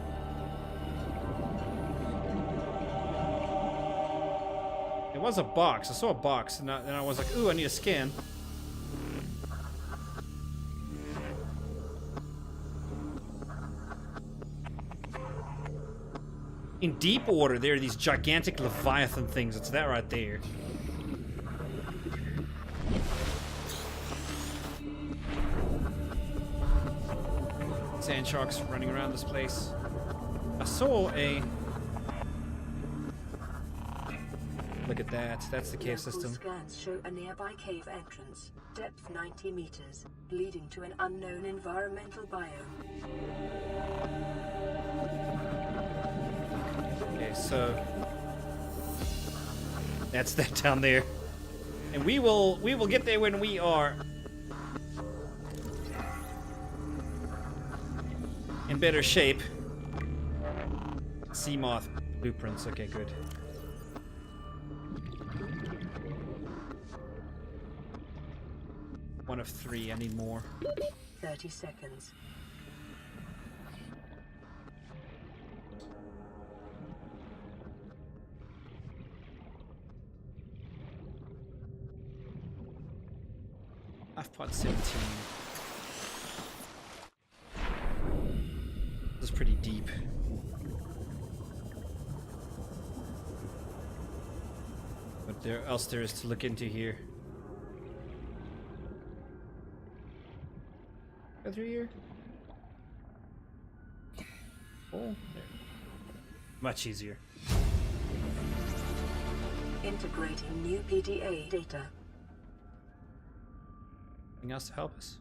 It was a box. I saw a box, and I was like, "Ooh, I need a scan." In deep water, there are these gigantic leviathan things. It's that right there. Sand sharks running around this place. I saw a... Look at that. That's the cave Local system. scans show a nearby cave entrance, depth 90 meters, leading to an unknown environmental biome. Okay, so that's that down there, and we will get there when we are in better shape. Sea moth blueprints. Okay, good. One of 3. I need more. 30 seconds. I've pod 17. This is pretty deep. What else there is to look into here? Go through here. Oh, there. Much easier. Integrating new PDA data. Anything else to help us?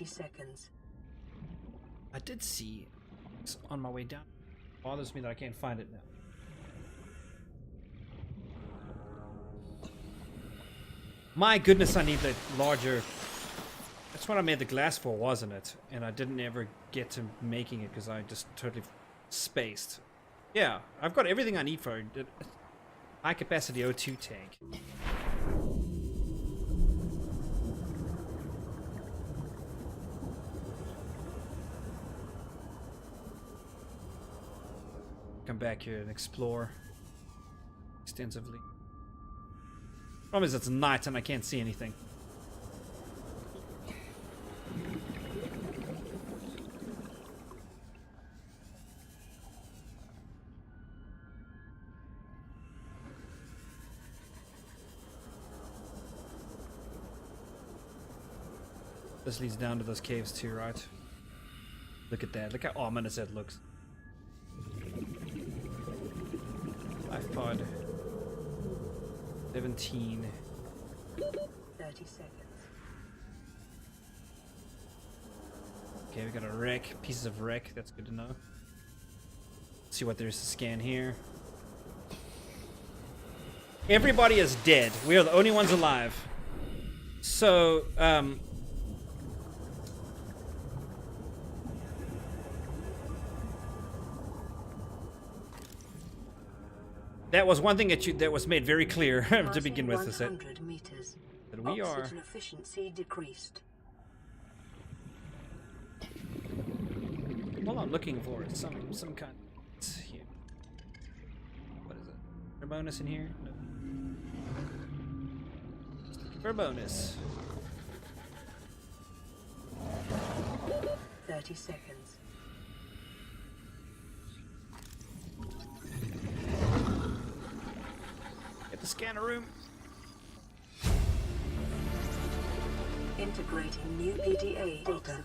Seconds. I did see it's on my way down. Bothers me that I can't find it now. My goodness, I need the larger... That's what I made the glass for, wasn't it? And I didn't ever get to making it because I just totally spaced. Yeah, I've got everything I need for a high capacity O2 tank. Come back here and explore extensively. Problem is it's night and I can't see anything. This leads down to those caves too, right? Look at that. Look how ominous that looks. Pod 17. 30 seconds. Okay, we got a wreck, pieces of wreck. That's good to know. Let's see what there is to scan here. Everybody is dead. We are the only ones alive. So, that was one thing that was made very clear to begin with. Is that we are. Oxygen efficiency decreased. Well, I'm looking for some kind. Here. What is it? Is there a bonus in here? No. Just looking for a bonus. 30 seconds. Get the scanner room. Integrating new PDA data.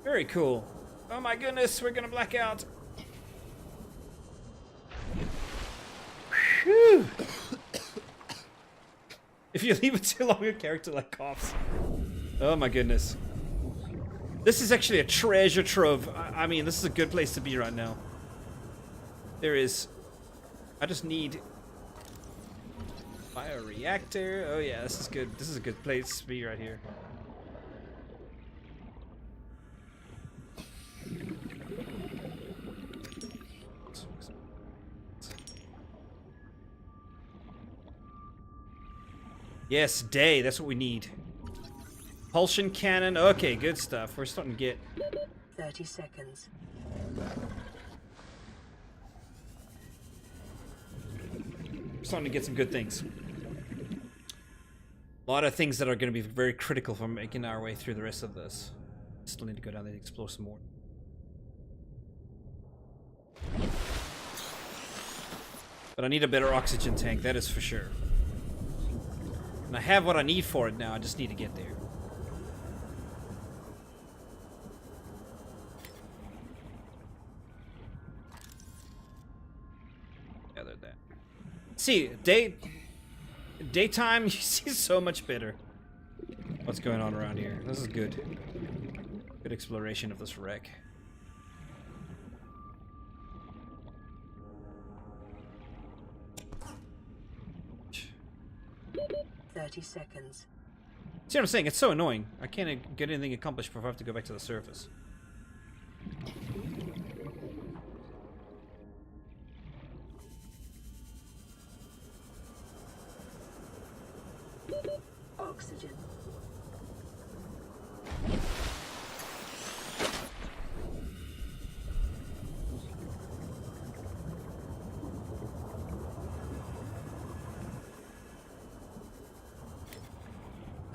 Very cool. Oh my goodness, we're gonna black out. Whew. If you leave it too long, your character like coughs. Oh my goodness. This is actually a treasure trove. I mean, this is a good place to be right now. There is... I just need... bioreactor. Oh yeah, this is good. This is a good place to be right here. Yes, day. That's what we need. Propulsion cannon. Okay, good stuff. We're starting to get 30 seconds. Starting to get some good things. A lot of things that are going to be very critical for making our way through the rest of this. Still need to go down there and explore some more. But I need a better oxygen tank, that is for sure. And I have what I need for it now, I just need to get there. Gather that. See, daytime, you see so much better what's going on around here. This is good. Good exploration of this wreck. Seconds. See what I'm saying? It's so annoying. I can't get anything accomplished before I have to go back to the surface. Oxygen.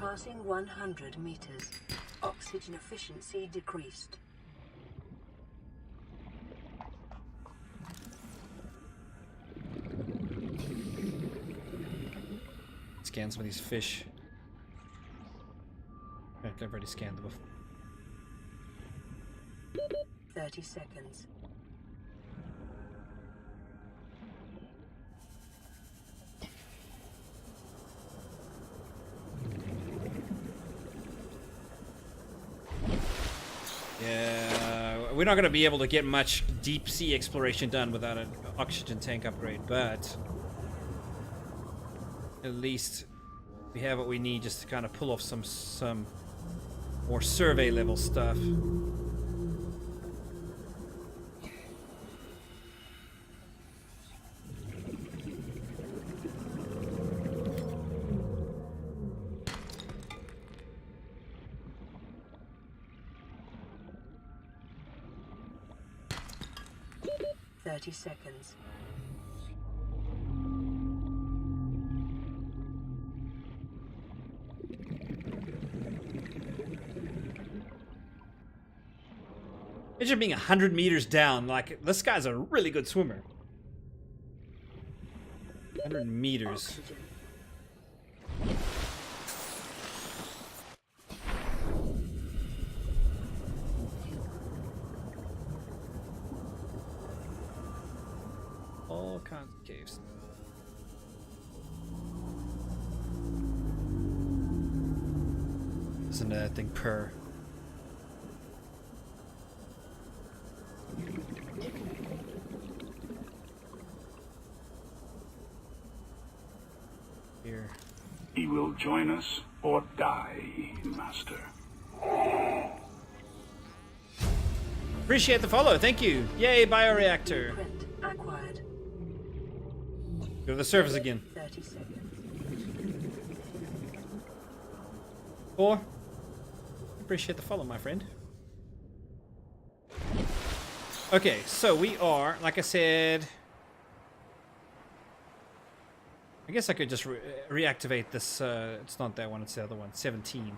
Passing 100 meters. Oxygen efficiency decreased. Scan some of these fish. I've already scanned them before. 30 seconds. Yeah, we're not going to be able to get much deep sea exploration done without an oxygen tank upgrade, but at least we have what we need just to kind of pull off some more survey level stuff. Seconds. Imagine being 100 meters down. Like, this guy's a really good swimmer. 100 meters. Oxygen. All kinds of caves. Listen to that thing purr. Here. He will join us or die, Master. Appreciate the follow, thank you. Yay, bioreactor. Print acquired. Go to the surface again. 30 seconds. 4. Appreciate the follow, my friend. Okay, so we are, like I said, I guess I could just reactivate this, it's not that one, it's the other one, 17.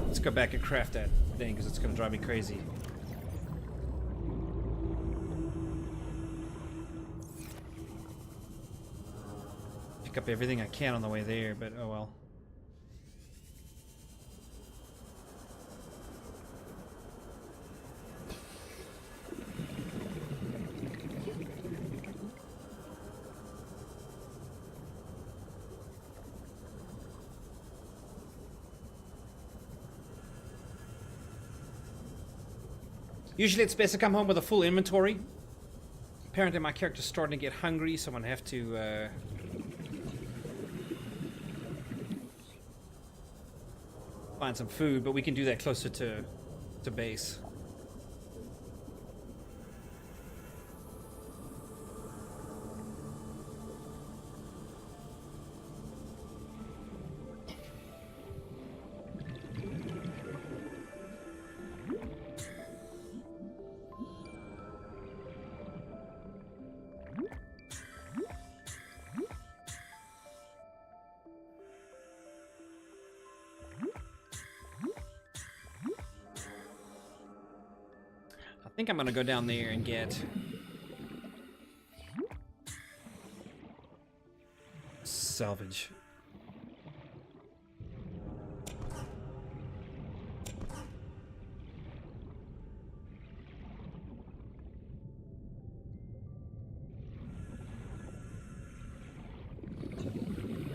Let's go back and craft that thing, because it's going to drive me crazy. Pick up everything I can on the way there, but oh well. Usually it's best to come home with a full inventory. Apparently my character's starting to get hungry, so I'm gonna have to find some food, but we can do that closer to base. think I'm gonna go down there and get salvage.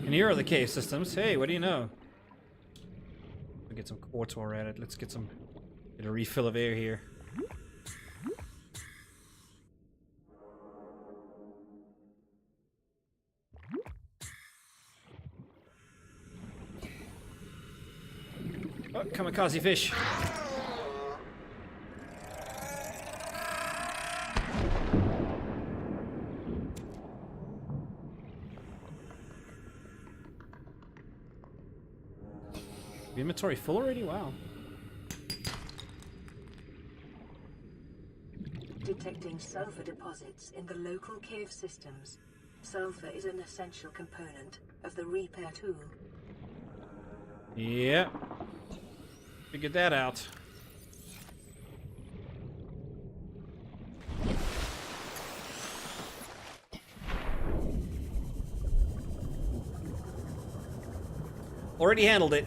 And here are the cave systems. Hey, what do you know? We'll get some quartz while we're at it. Let's get a refill of air here. Oh, kamikaze fish. Inventory full already? Wow. Detecting sulfur deposits in the local cave systems. Sulfur is an essential component of the repair tool. Yeah. Figured that out. Already handled it.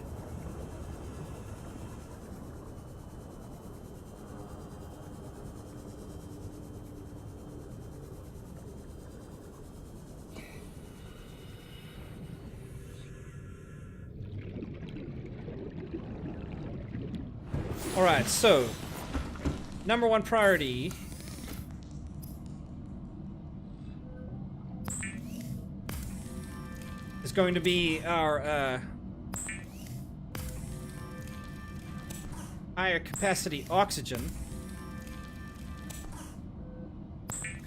Alright, so number one priority is going to be our higher capacity oxygen.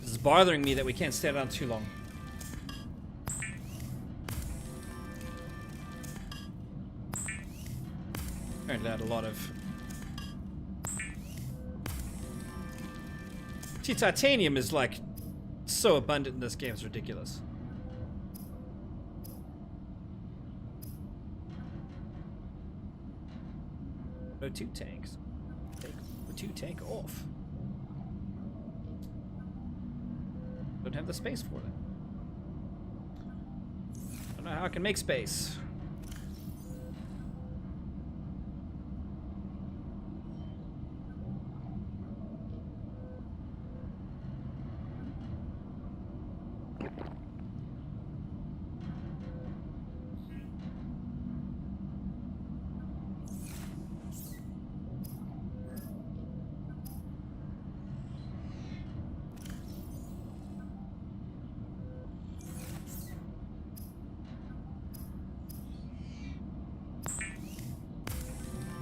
It's bothering me that we can't stay down too long. Turned out a lot of... See, titanium is like so abundant in this game, it's ridiculous. O2 tanks. Take O2 tank off. Don't have the space for them. Don't know how I can make space.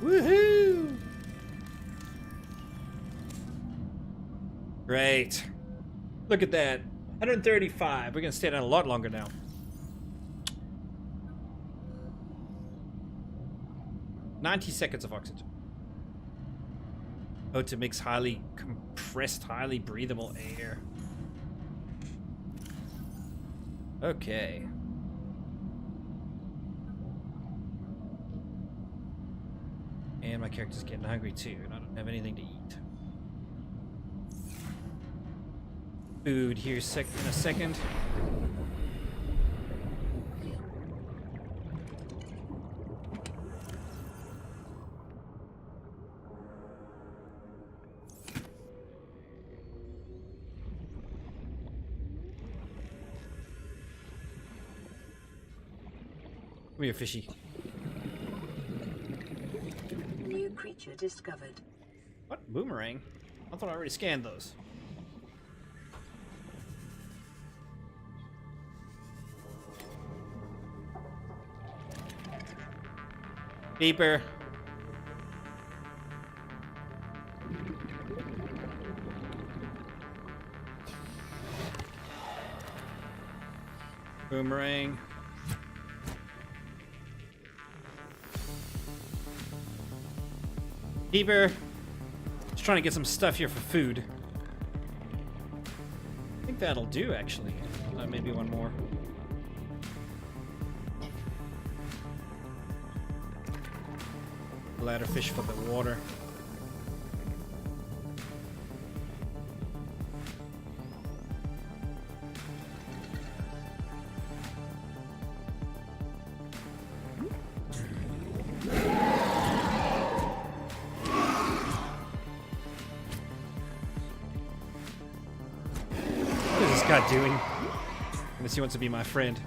Woohoo! Great. Look at that. 135. We're gonna stay down a lot longer now. $90 of oxygen. Oh, to mix highly compressed, highly breathable air. Okay. And my character's getting hungry too, and I don't have anything to eat. Food here in a second. Come here, fishy. New creature discovered. What? Boomerang? I thought I already scanned those. Beeper. Boomerang. Beeper. Just trying to get some stuff here for food. I think that'll do, actually. Maybe one more. Bladderfish for the water. guy doing? Unless he wants to be my friend.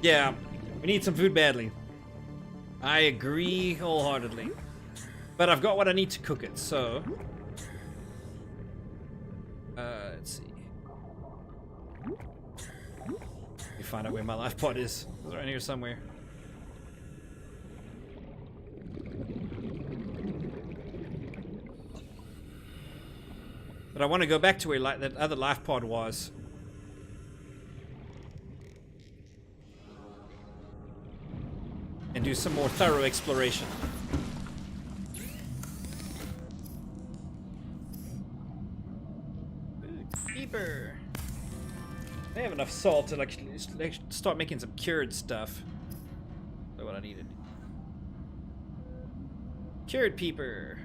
Yeah, we need some food badly. I agree wholeheartedly. But I've got what I need to cook it, so... let's see. Let me find out where my life pod is. It's around here somewhere. But I want to go back to where that other life pod was. And do some more thorough exploration. Keeper. I have enough salt to like start making some cured stuff. That's what I needed. Cured peeper.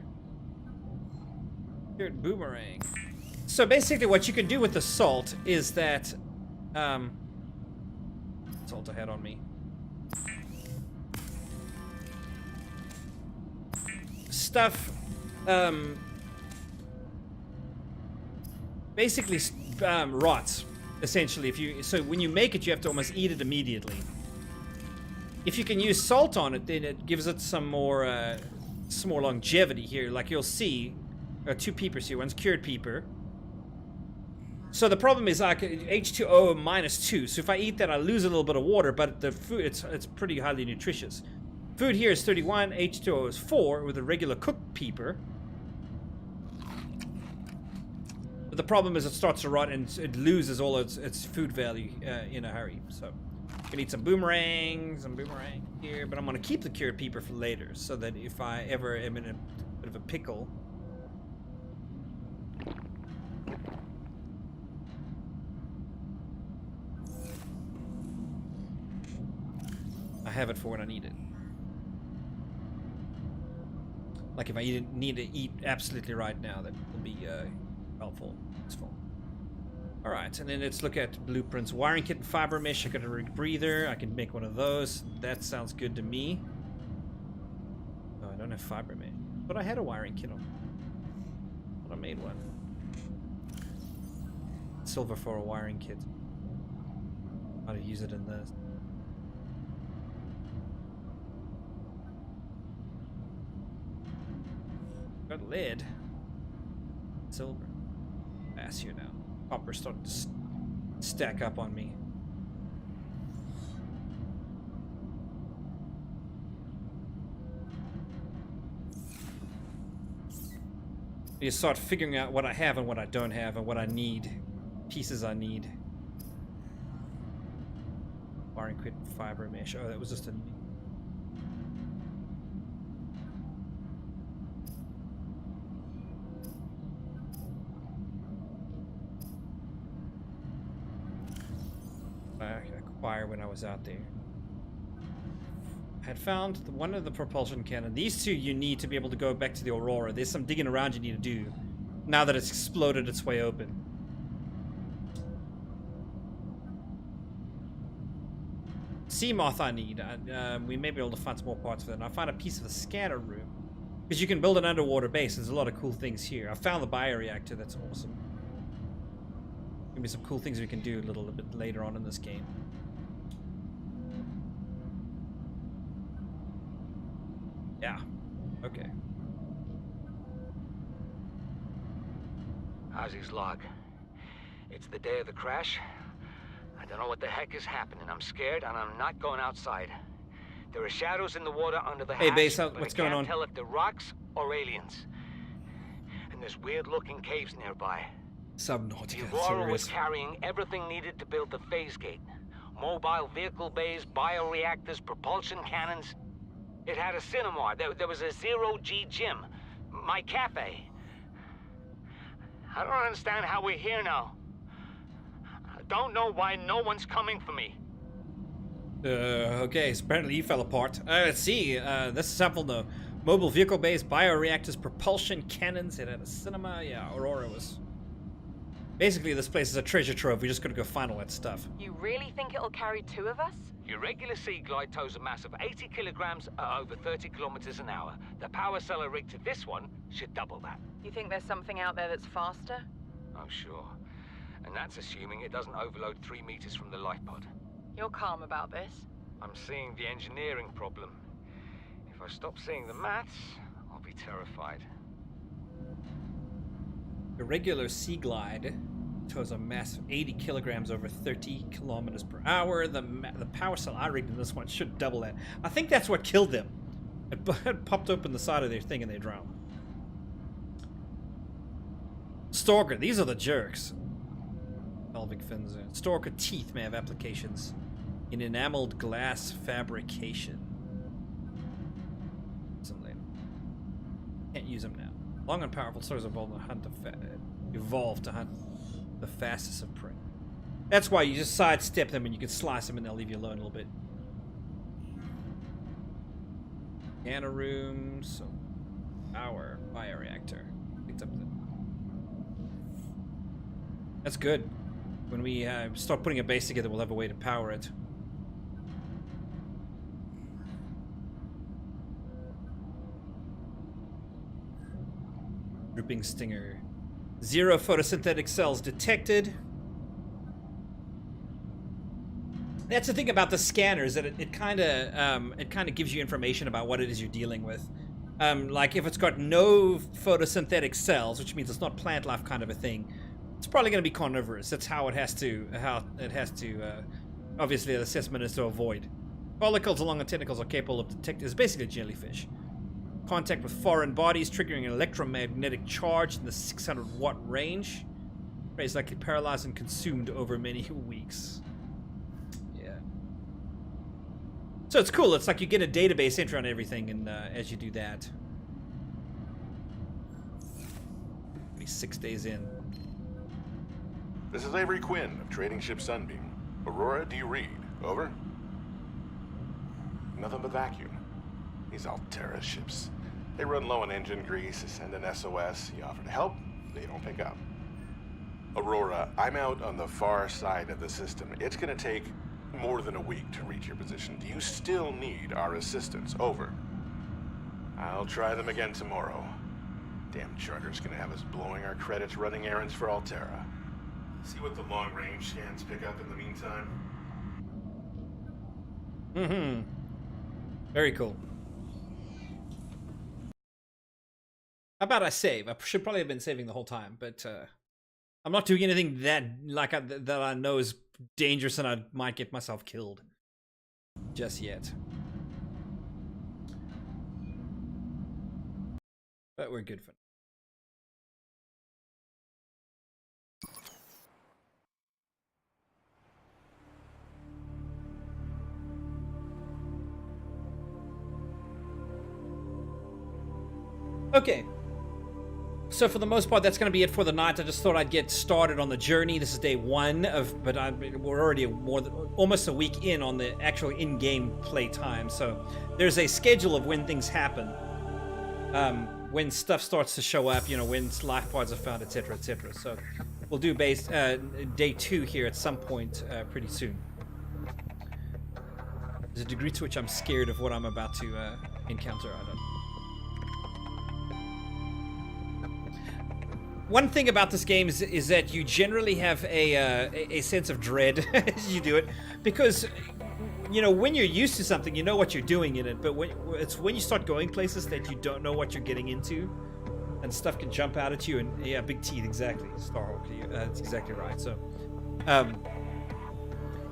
Cured boomerang. So basically what you can do with the salt is that salt I had on me. Stuff basically rots essentially. So when you make it, you have to almost eat it immediately. If you can use salt on it, then it gives it some more longevity here. Like you'll see, two peepers here. One's cured peeper. So the problem is I could H2O -2. So if I eat that, I lose a little bit of water, but the food it's pretty highly nutritious. Food here is 31, H2O is 4 with a regular cooked peeper. But the problem is it starts to rot and it loses all its food value in a hurry. So I need some boomerang here, but I'm gonna keep the cured peeper for later, so that if I ever am in a bit of a pickle. I have it for when I need it. Like if I need to eat absolutely right now, that will be helpful. Useful. All right, and then let's look at blueprints. Wiring kit and fiber mesh. I got a rebreather. I can make one of those. That sounds good to me. No, I don't have fiber mesh, but I had a wiring kit on. But I made one. Silver for a wiring kit. How to use it in this. Got lead. Silver. Pass here now. Copper starting to stack up on me. You start figuring out what I have and what I don't have and what I need. Pieces I need. Wiring kit, fiber mesh. Oh, that was just a... acquire when I was out there. I had found one of the propulsion cannon. These two you need to be able to go back to the Aurora. There's some digging around you need to do now that it's exploded its way open. Sea moth I need. We may be able to find some more parts for that. And I found a piece of the scanner room. Because you can build an underwater base. There's a lot of cool things here. I found the bioreactor. That's awesome. Gonna be some cool things we can do a little bit later on in this game. Yeah. Okay. Ozzy's log. It's the day of the crash. I don't know what the heck is happening. I'm scared and I'm not going outside. There are shadows in the water under the hatch. Hey, base, but what's I going can't on? tell if they're rocks or aliens. And there's weird-looking caves nearby. Subnautica. The Aurora was carrying everything needed to build the phase gate. Mobile vehicle bays, bioreactors, propulsion cannons. It had a cinema. There was a zero-G gym. My cafe. I don't understand how we're here now. I don't know why no one's coming for me. Okay, so apparently you fell apart. Let's see. This is helpful though. Mobile vehicle base, bioreactors, propulsion cannons. It had a cinema. Yeah, Aurora was... Basically, this place is a treasure trove. We just gotta go find all that stuff. You really think it'll carry 2 of us? Your regular Sea Glide tows a mass of 80 kilograms at over 30 kilometers an hour. The power cellar rigged to this one should double that. You think there's something out there that's faster? Oh, sure. And that's assuming it doesn't overload 3 meters from the life pod. You're calm about this? I'm seeing the engineering problem. If I stop seeing the maths, I'll be terrified. The regular Sea Glide tows a mass of 80 kilograms over 30 kilometers per hour. The power cell I rigged in this one should double that. I think that's what killed them. It popped open the side of their thing and they drowned. Stalker, these are the jerks. Pelvic fins. Stalker teeth may have applications in enameled glass fabrication. Some later. Can't use them now. Long and powerful swords evolved to hunt the fastest of prey. That's why you just sidestep them and you can slice them and they'll leave you alone a little bit. Scanner room, so power bioreactor. Picked up the. That's good. When we start putting a base together, we'll have a way to power it. Drooping stinger. 0 photosynthetic cells detected. That's the thing about the scanners, that it kind of gives you information about what it is you're dealing with. Like if it's got no photosynthetic cells, which means it's not plant life kind of a thing, it's probably going to be carnivorous. That's how it has to. Obviously, the assessment is to avoid. Follicles along the tentacles are capable of detecting. It's basically a jellyfish. Contact with foreign bodies, triggering an electromagnetic charge in the 600-watt range. Prey is likely paralyzed and consumed over many weeks. Yeah. So it's cool. It's like you get a database entry on everything, and as you do that, be 6 days in. This is Avery Quinn of Trading Ship Sunbeam. Aurora, do you read? Over? Nothing but vacuum. These Altera ships. They run low on engine grease, send an SOS, you offer to help, they don't pick up. Aurora, I'm out on the far side of the system. It's gonna take more than a week to reach your position. Do you still need our assistance? Over. I'll try them again tomorrow. Damn charter's gonna have us blowing our credits running errands for Altera. See what the long-range scans pick up in the meantime. Mm-hmm. Very cool. How about I save? I should probably have been saving the whole time, but I'm not doing anything that I know is dangerous and I might get myself killed just yet. But we're good for now. Okay, so for the most part, that's going to be it for the night. I just thought I'd get started on the journey. This is day 1 of, but we're already almost a week in on the actual in-game play time. So there's a schedule of when things happen, when stuff starts to show up. You know, when life pods are found, etc., etc. So we'll do day 2 here at some point pretty soon. There's a degree to which I'm scared of what I'm about to encounter. I don't know. One thing about this game is that you generally have a sense of dread as you do it, because you know when you're used to something, you know what you're doing in it. But when you start going places that you don't know what you're getting into, and stuff can jump out at you, and yeah, big teeth, exactly, Starhawk. That's exactly right. So,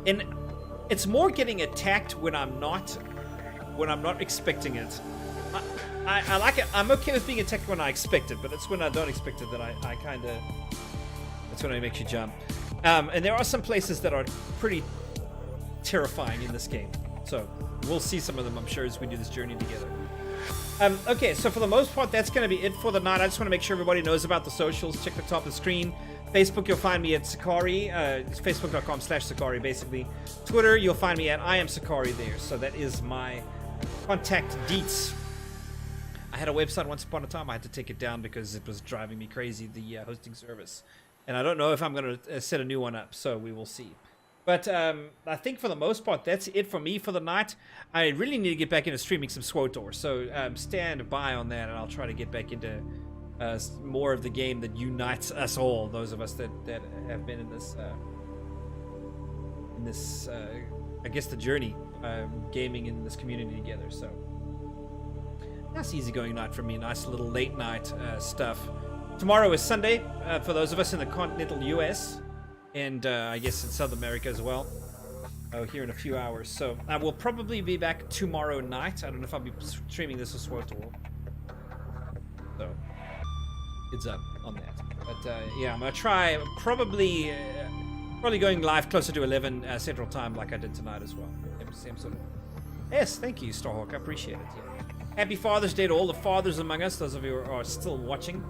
and it's more getting attacked when I'm not expecting it. I like it. I'm okay with being attacked when I expect it, but it's when I don't expect it that I kind of... That's when it makes you jump. And there are some places that are pretty terrifying in this game. So we'll see some of them, I'm sure, as we do this journey together. Okay, so for the most part, that's going to be it for the night. I just want to make sure everybody knows about the socials. Check the top of the screen. Facebook, you'll find me at Sakari. It's facebook.com/Sakari, basically. Twitter, you'll find me at I am Sakari there. So that is my contact deets. I had a website once upon a time. I had to take it down because it was driving me crazy, the hosting service. and I don't know if I'm going to set a new one up, so we will see. But I think for the most part, that's it for me for the night. I really need to get back into streaming some SWTOR, so stand by on that, and I'll try to get back into more of the game that unites us all, those of us that have been in this, I guess, the journey, gaming in this community together. So nice easygoing night for me, nice little late night stuff. Tomorrow is Sunday for those of us in the continental US. And I guess in South America as well. Oh, here in a few hours. So I will probably be back tomorrow night. I don't know if I'll be streaming this as SWTOR. So heads up on that. But yeah, I'm gonna try probably going live closer to 11 Central Time, like I did tonight as well. Same sort of. Yes, thank you, Starhawk. I appreciate it. Yeah. Happy Father's Day to all the fathers among us. Those of you who are still watching.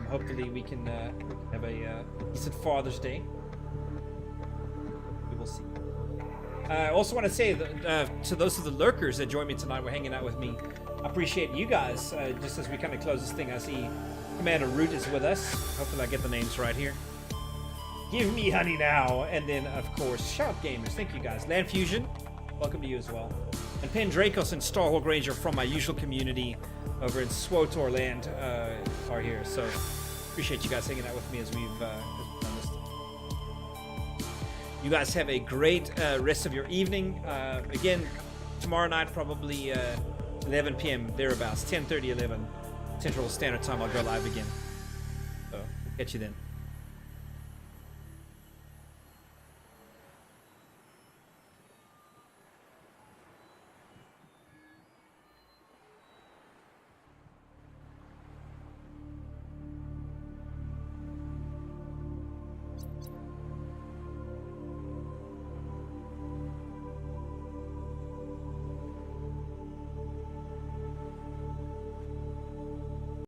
Hopefully we can have a decent Father's Day. We will see. I also want to say that, to those of the lurkers that joined me tonight, were hanging out with me. I appreciate you guys. Just as we kind of close this thing, I see Commander Root is with us. Hopefully I get the names right here. Give me honey now. And then, of course, Shout Gamers. Thank you guys. Land Fusion, welcome to you as well. And Pendracos and Starhawk Ranger from my usual community over in SWTOR land are here, so appreciate you guys hanging out with me as we've done this. You guys have a great rest of your evening. Again, tomorrow night, probably 11 p.m. thereabouts, 10:30, 11 Central Standard Time. I'll go live again. So catch you then.